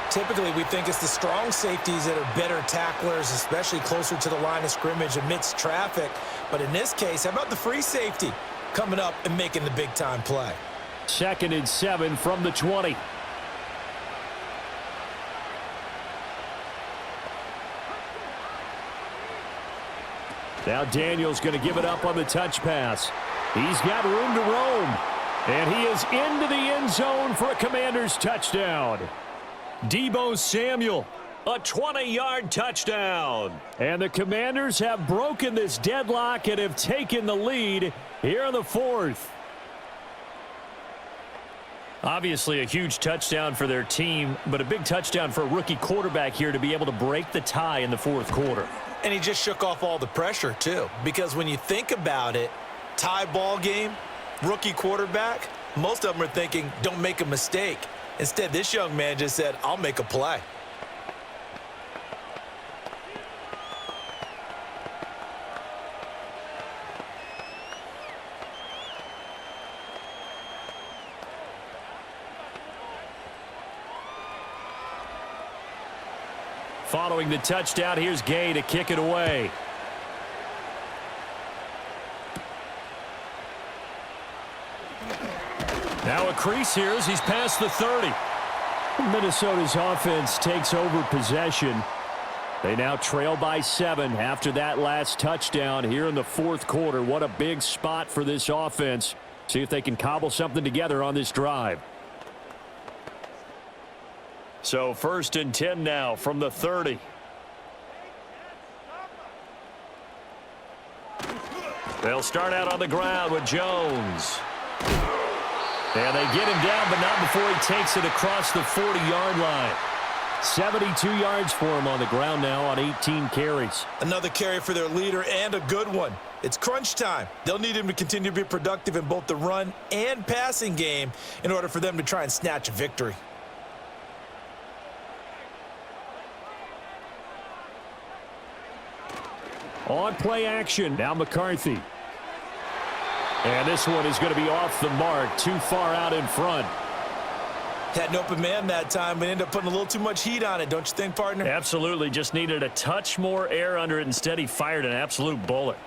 C: Typically, we think it's the strong safeties that are better tacklers, especially closer to the line of scrimmage amidst traffic. But in this case, how about the free safety coming up and making the big-time play?
A: 2nd and 7 from the 20. Now Daniels going to give it up on the touch pass. He's got room to roam. And he is into the end zone for a Commanders touchdown. Deebo Samuel, a 20-yard touchdown. And the Commanders have broken this deadlock and have taken the lead here in the 4th. Obviously a huge touchdown for their team, but a big touchdown for a rookie quarterback here to be able to break the tie in the fourth quarter.
C: And he just shook off all the pressure, too. Because when you think about it, tie ball game, rookie quarterback, most of them are thinking, don't make a mistake. Instead, this young man just said, I'll make a play.
A: Following the touchdown, here's Gay to kick it away. Now a crease here as he's past the 30. Minnesota's offense takes over possession. They now trail by 7 after that last touchdown here in the fourth quarter. What a big spot for this offense. See if they can cobble something together on this drive. So 1st and 10 now from the 30. They'll start out on the ground with Jones. And they get him down, but not before he takes it across the 40-yard line. 72 yards for him on the ground now on 18 carries.
C: Another carry for their leader and a good one. It's crunch time. They'll need him to continue to be productive in both the run and passing game in order for them to try and snatch a victory.
A: On play action, now McCarthy. And this one is going to be off the mark, too far out in front.
C: Had an open man that time, but ended up putting a little too much heat on it, don't you think, partner?
A: Absolutely, just needed a touch more air under it. Instead, he fired an absolute bullet.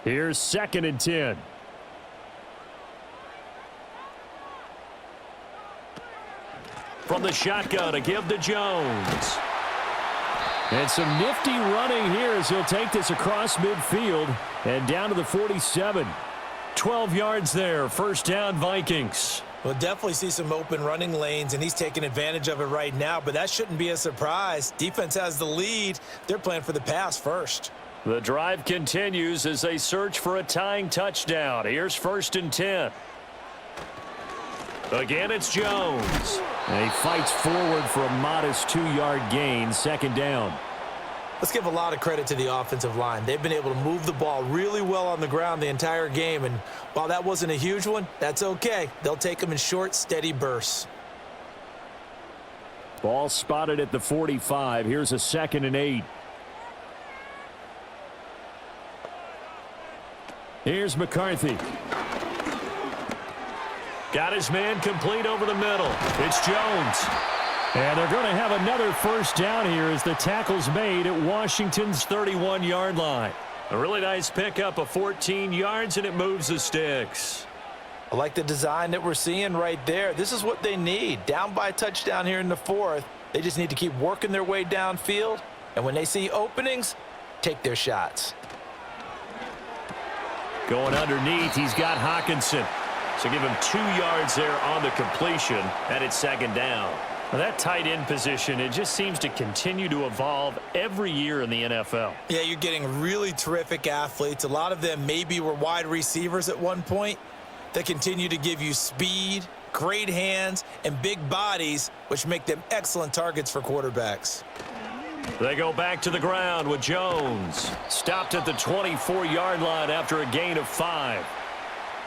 A: Here's 2nd and 10. From the shotgun, a give to Jones. And some nifty running here as he'll take this across midfield and down to the 47. 12 yards there. First down, Vikings.
C: We'll definitely see some open running lanes, and he's taking advantage of it right now, but that shouldn't be a surprise. Defense has the lead. They're playing for the pass first.
A: The drive continues as they search for a tying touchdown. Here's 1st and 10. Again, it's Jones. And he fights forward for a modest 2-yard gain, 2nd down.
C: Let's give a lot of credit to the offensive line. They've been able to move the ball really well on the ground the entire game, and while that wasn't a huge one, that's okay. They'll take them in short, steady bursts.
A: Ball spotted at the 45. Here's a 2nd and 8. Here's McCarthy. Got his man complete over the middle. It's Jones. And they're going to have another first down here as the tackle's made at Washington's 31-yard line. A really nice pickup of 14 yards, and it moves the sticks.
C: I like the design that we're seeing right there. This is what they need. Down by a touchdown here in the 4th. They just need to keep working their way downfield. And when they see openings, take their shots.
A: Going underneath, he's got Hawkinson. So give him 2 yards there on the completion, and it's 2nd down. Now that tight end position, it just seems to continue to evolve every year in the NFL.
C: Yeah, you're getting really terrific athletes. A lot of them maybe were wide receivers at one point. They continue to give you speed, great hands, and big bodies, which make them excellent targets for quarterbacks.
A: They go back to the ground with Jones. Stopped at the 24-yard line after a gain of 5.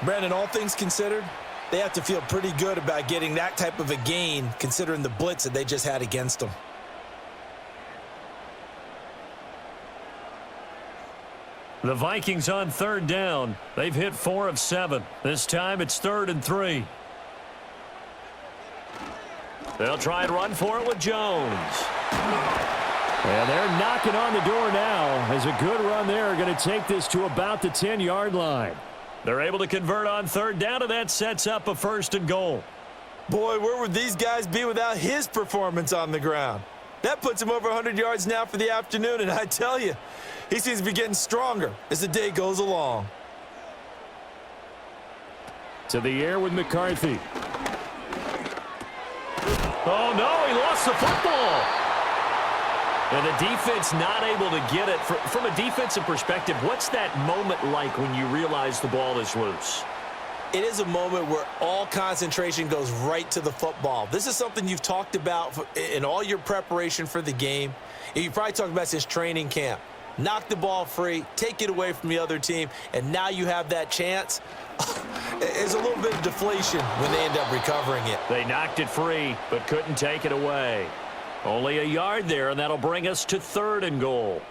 C: Brandon, all things considered, they have to feel pretty good about getting that type of a gain considering the blitz that they just had against them.
A: The Vikings on 3rd down. They've hit 4 of 7. This time it's 3rd and 3. They'll try and run for it with Jones. And they're knocking on the door now as a good run there are going to take this to about the 10-yard line. They're able to convert on 3rd down, and that sets up a 1st and goal.
C: Boy, where would these guys be without his performance on the ground? That puts him over 100 yards now for the afternoon, and I tell you, he seems to be getting stronger as the day goes along.
A: To the air with McCarthy. Oh, no, he lost the football. And the defense not able to get it. From a defensive perspective, what's that moment like when you realize the ball is loose?
C: it is a moment where all concentration goes right to the football. This is something you've talked about in all your preparation for the game. You probably talked about since training camp. Knock the ball free, take it away from the other team, and now you have that chance. There's a little bit of deflation when they end up recovering it.
A: They knocked it free, but couldn't take it away. Only a yard there, and that'll bring us to 3rd and goal.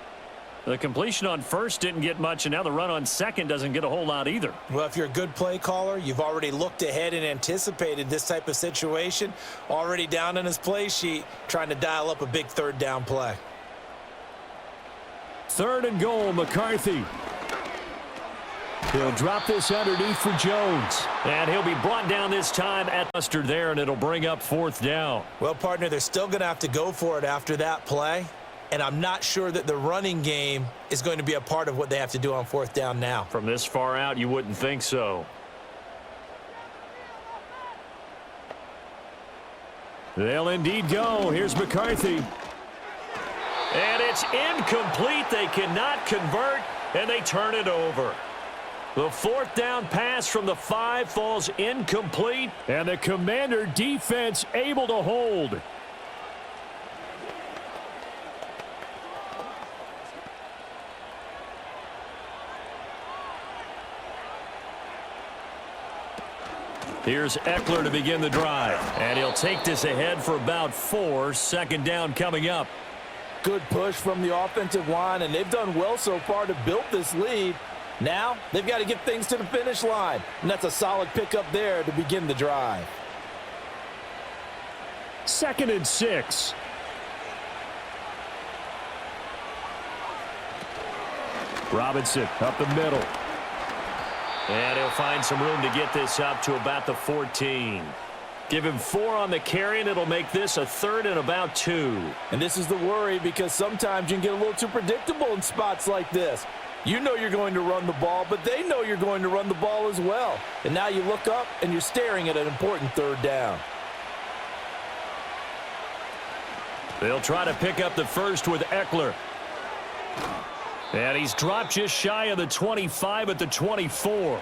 A: The completion on first didn't get much, and now the run on second doesn't get a whole lot either.
C: Well, if you're a good play caller, you've already looked ahead and anticipated this type of situation. Already down in his play sheet, trying to dial up a big 3rd down play.
A: 3rd and goal, McCarthy. He'll drop this underneath for Jones. And he'll be brought down this time at Mustard there, and it'll bring up 4th down.
C: Well, partner, they're still going to have to go for it after that play. And I'm not sure that the running game is going to be a part of what they have to do on 4th down now.
A: From this far out, you wouldn't think so. They'll indeed go. Here's McCarthy. And it's incomplete. They cannot convert, and they turn it over. The 4th down pass from the 5 falls incomplete, and the Commander defense able to hold. Here's Eckler to begin the drive, and he'll take this ahead for about 4. 2nd down coming up.
B: Good push from the offensive line, and they've done well so far to build this lead. Now, they've got to get things to the finish line, and that's a solid pickup there to begin the drive.
A: 2nd and 6. Robinson up the middle. And he'll find some room to get this up to about the 14. Give him 4 on the carry, and it'll make this a 3rd and about 2.
B: And this is the worry, because sometimes you can get a little too predictable in spots like this. You know you're going to run the ball, but they know you're going to run the ball as well. And now you look up, and you're staring at an important 3rd down.
A: They'll try to pick up the first with Eckler. And he's dropped just shy of the 25 at the 24.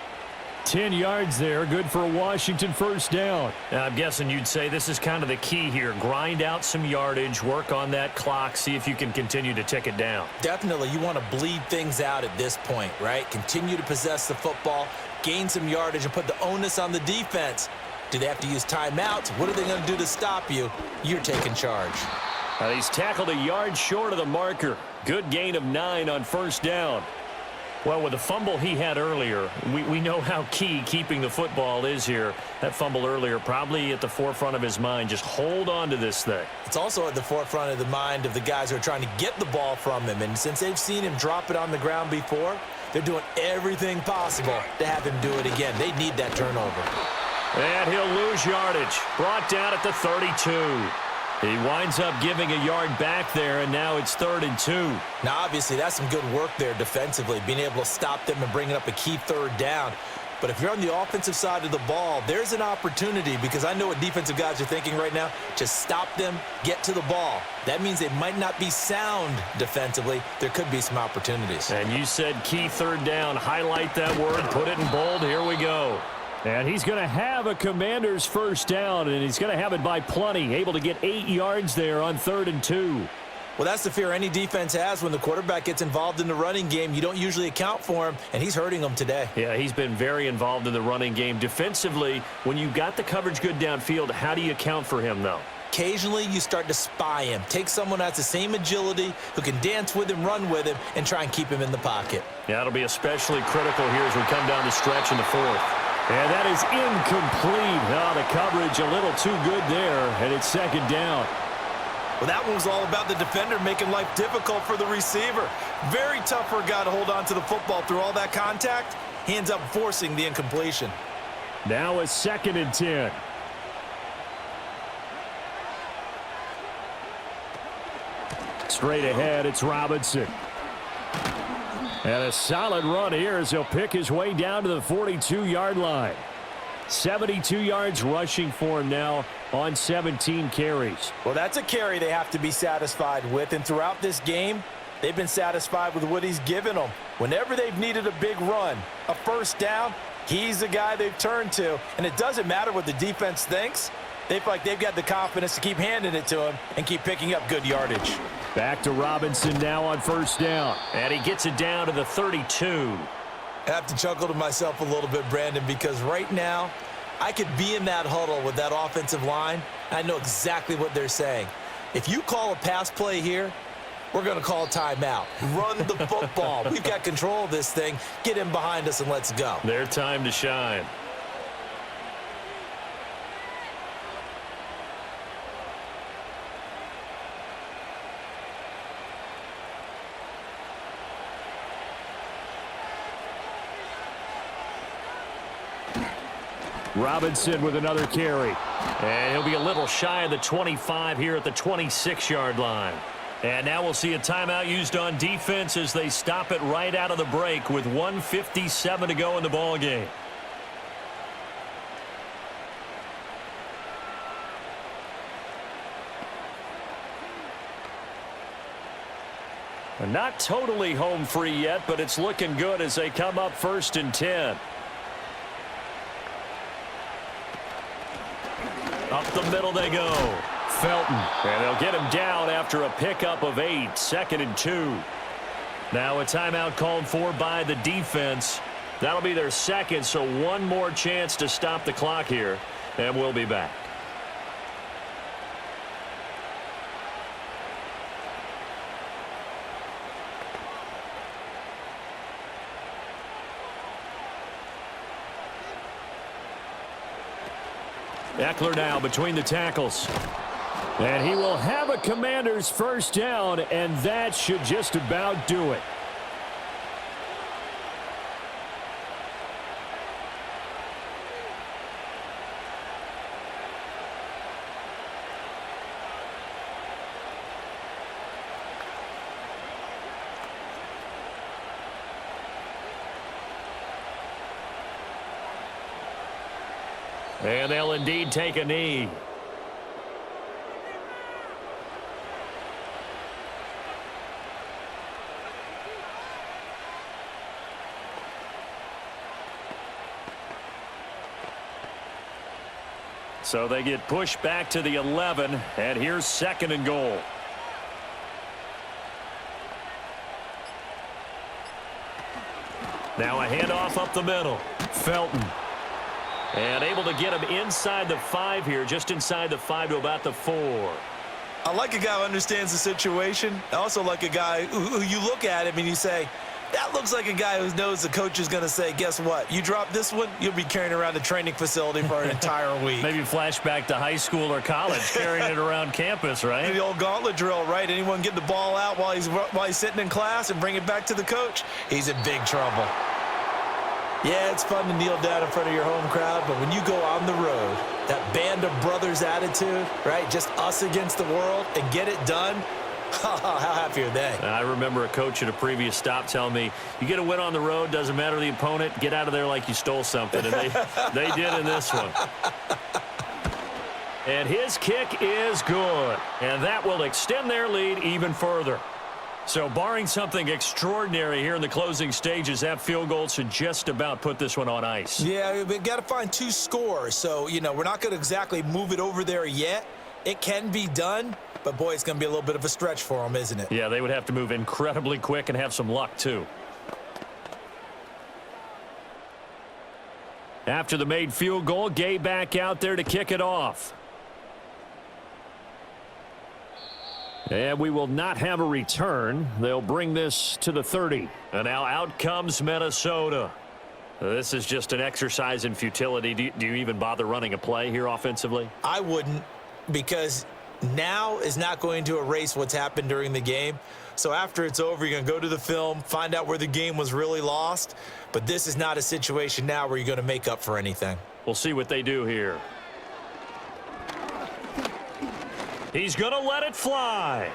A: 10 yards there, good for a Washington 1st down. Now, I'm guessing you'd say this is kind of the key here. Grind out some yardage, work on that clock, see if you can continue to tick it down.
C: Definitely, you want to bleed things out at this point, right? Continue to possess the football, gain some yardage, and put the onus on the defense. Do they have to use timeouts? What are they going to do to stop you? You're taking charge.
A: He's tackled a yard short of the marker. Good gain of 9 on 1st down. Well, with the fumble he had earlier, we know how key keeping the football is here. That fumble earlier probably at the forefront of his mind. Just hold on to this thing.
C: It's also at the forefront of the mind of the guys who are trying to get the ball from him. And since they've seen him drop it on the ground before, they're doing everything possible to have him do it again. They need that turnover.
A: And he'll lose yardage. Brought down at the 32. He winds up giving a yard back there, and now it's 3rd and 2.
C: Now, obviously, that's some good work there defensively, being able to stop them and bringing up a key 3rd down. But if you're on the offensive side of the ball, there's an opportunity, because I know what defensive guys are thinking right now. Just stop them, get to the ball. That means they might not be sound defensively. There could be some opportunities.
A: And you said key 3rd down. Highlight that word, put it in bold. Here we go. And he's going to have a Commander's 1st down, and he's going to have it by plenty. Able to get 8 yards there on 3rd and 2.
C: Well, that's the fear any defense has when the quarterback gets involved in the running game. You don't usually account for him, and he's hurting them today.
A: Yeah, he's been very involved in the running game. Defensively, when you've got the coverage good downfield, how do you account for him, though?
C: Occasionally, you start to spy him. Take someone who has the same agility, who can dance with him, run with him, and try and keep him in the pocket.
A: Yeah, it'll be especially critical here as we come down the stretch in the 4th. And that is incomplete. Oh, the coverage a little too good there, and it's 2nd down.
C: Well, that one was all about the defender making life difficult for the receiver. Very tough for a guy to hold on to the football through all that contact. He ends up forcing the incompletion.
A: Now a 2nd and 10. Straight ahead, it's Robinson. And a solid run here as he'll pick his way down to the 42-yard line. 72 yards rushing for him now on 17 carries.
B: Well, that's a carry they have to be satisfied with, and throughout this game, they've been satisfied with what he's given them. Whenever they've needed a big run, a 1st down, He's the guy they've turned to, and it doesn't matter what the defense thinks. They feel like they've got the confidence to keep handing it to him and keep picking up good yardage.
A: Back to Robinson now on first down, and he gets it down to the 32.
C: I have to chuckle to myself a little bit, Brandon, because right now I could be in that huddle with that offensive line. I know exactly what they're saying. If you call a pass play here, we're going to call a timeout. Run the football. We've got control of this thing. Get in behind us and let's go.
A: Their time to shine. Robinson with another carry. And he'll be a little shy of the 25 here at the 26-yard line. And now we'll see a timeout used on defense as they stop it right out of the break with 1:57 to go in the ball game. Not totally home free yet, but it's looking good as they come up 1st and 10. Up the middle they go. Felton. And they'll get him down after a pickup of 8. 2nd and 2. Now a timeout called for by the defense. That'll be their second, so one more chance to stop the clock here, and we'll be back. Eckler now between the tackles. And he will have a Commander's first down, and that should just about do it. And they'll indeed take a knee. So they get pushed back to the 11, and here's 2nd and goal. Now a handoff up the middle. Felton. And able to get him inside the 5 here, just inside the 5 to about the 4.
C: I like a guy who understands the situation. I also like a guy who you look at him and you say, that looks like a guy who knows the coach is going to say, guess what? You drop this one, you'll be carrying around the training facility for an entire week.
A: Maybe flashback to high school or college, carrying it around campus, right?
C: The old gauntlet drill, right? Anyone get the ball out while he's sitting in class and bring it back to the coach? He's in big trouble. Yeah, it's fun to kneel down in front of your home crowd, but when you go on the road, that band of brothers attitude, right? Just us against the world and get it done. How happy are they?
A: I remember a coach at a previous stop telling me, you get a win on the road, doesn't matter the opponent, get out of there like you stole something. And they did in this one. And his kick is good. And that will extend their lead even further. So barring something extraordinary here in the closing stages, that field goal should just about put this one on ice.
C: Yeah, we've got to find 2 scores. So, you know, we're not going to exactly move it over there yet. It can be done, but, boy, it's going to be a little bit of a stretch for them, isn't it?
A: Yeah, they would have to move incredibly quick and have some luck, too. After the made field goal, Gay back out there to kick it off. And we will not have a return. They'll bring this to the 30. And now out comes Minnesota. This is just an exercise in futility. Do you even bother running a play here offensively?
C: I wouldn't, because now is not going to erase what's happened during the game. So after it's over, you're going to go to the film, find out where the game was really lost. But this is not a situation now where you're going to make up for anything.
A: We'll see what they do here. He's going to let it fly.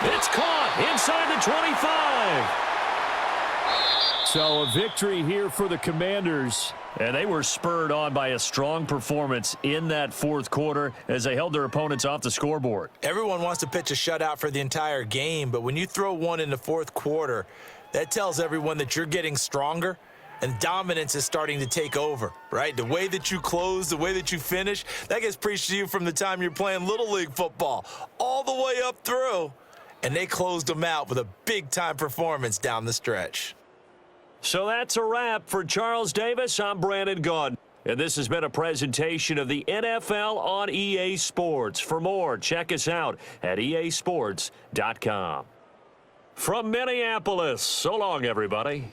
A: It's caught inside the 25. So a victory here for the Commanders. And they were spurred on by a strong performance in that 4th quarter as they held their opponents off the scoreboard.
C: Everyone wants to pitch a shutout for the entire game, but when you throw one in the 4th quarter, that tells everyone that you're getting stronger. and dominance is starting to take over, right? The way that you close, the way that you finish, that gets preached to you from the time you're playing Little League football all the way up through, and they closed them out with a big-time performance down the stretch.
A: So that's a wrap for Charles Davis. I'm Brandon Gaudin. And this has been a presentation of the NFL on EA Sports. For more, check us out at easports.com. From Minneapolis, so long, everybody.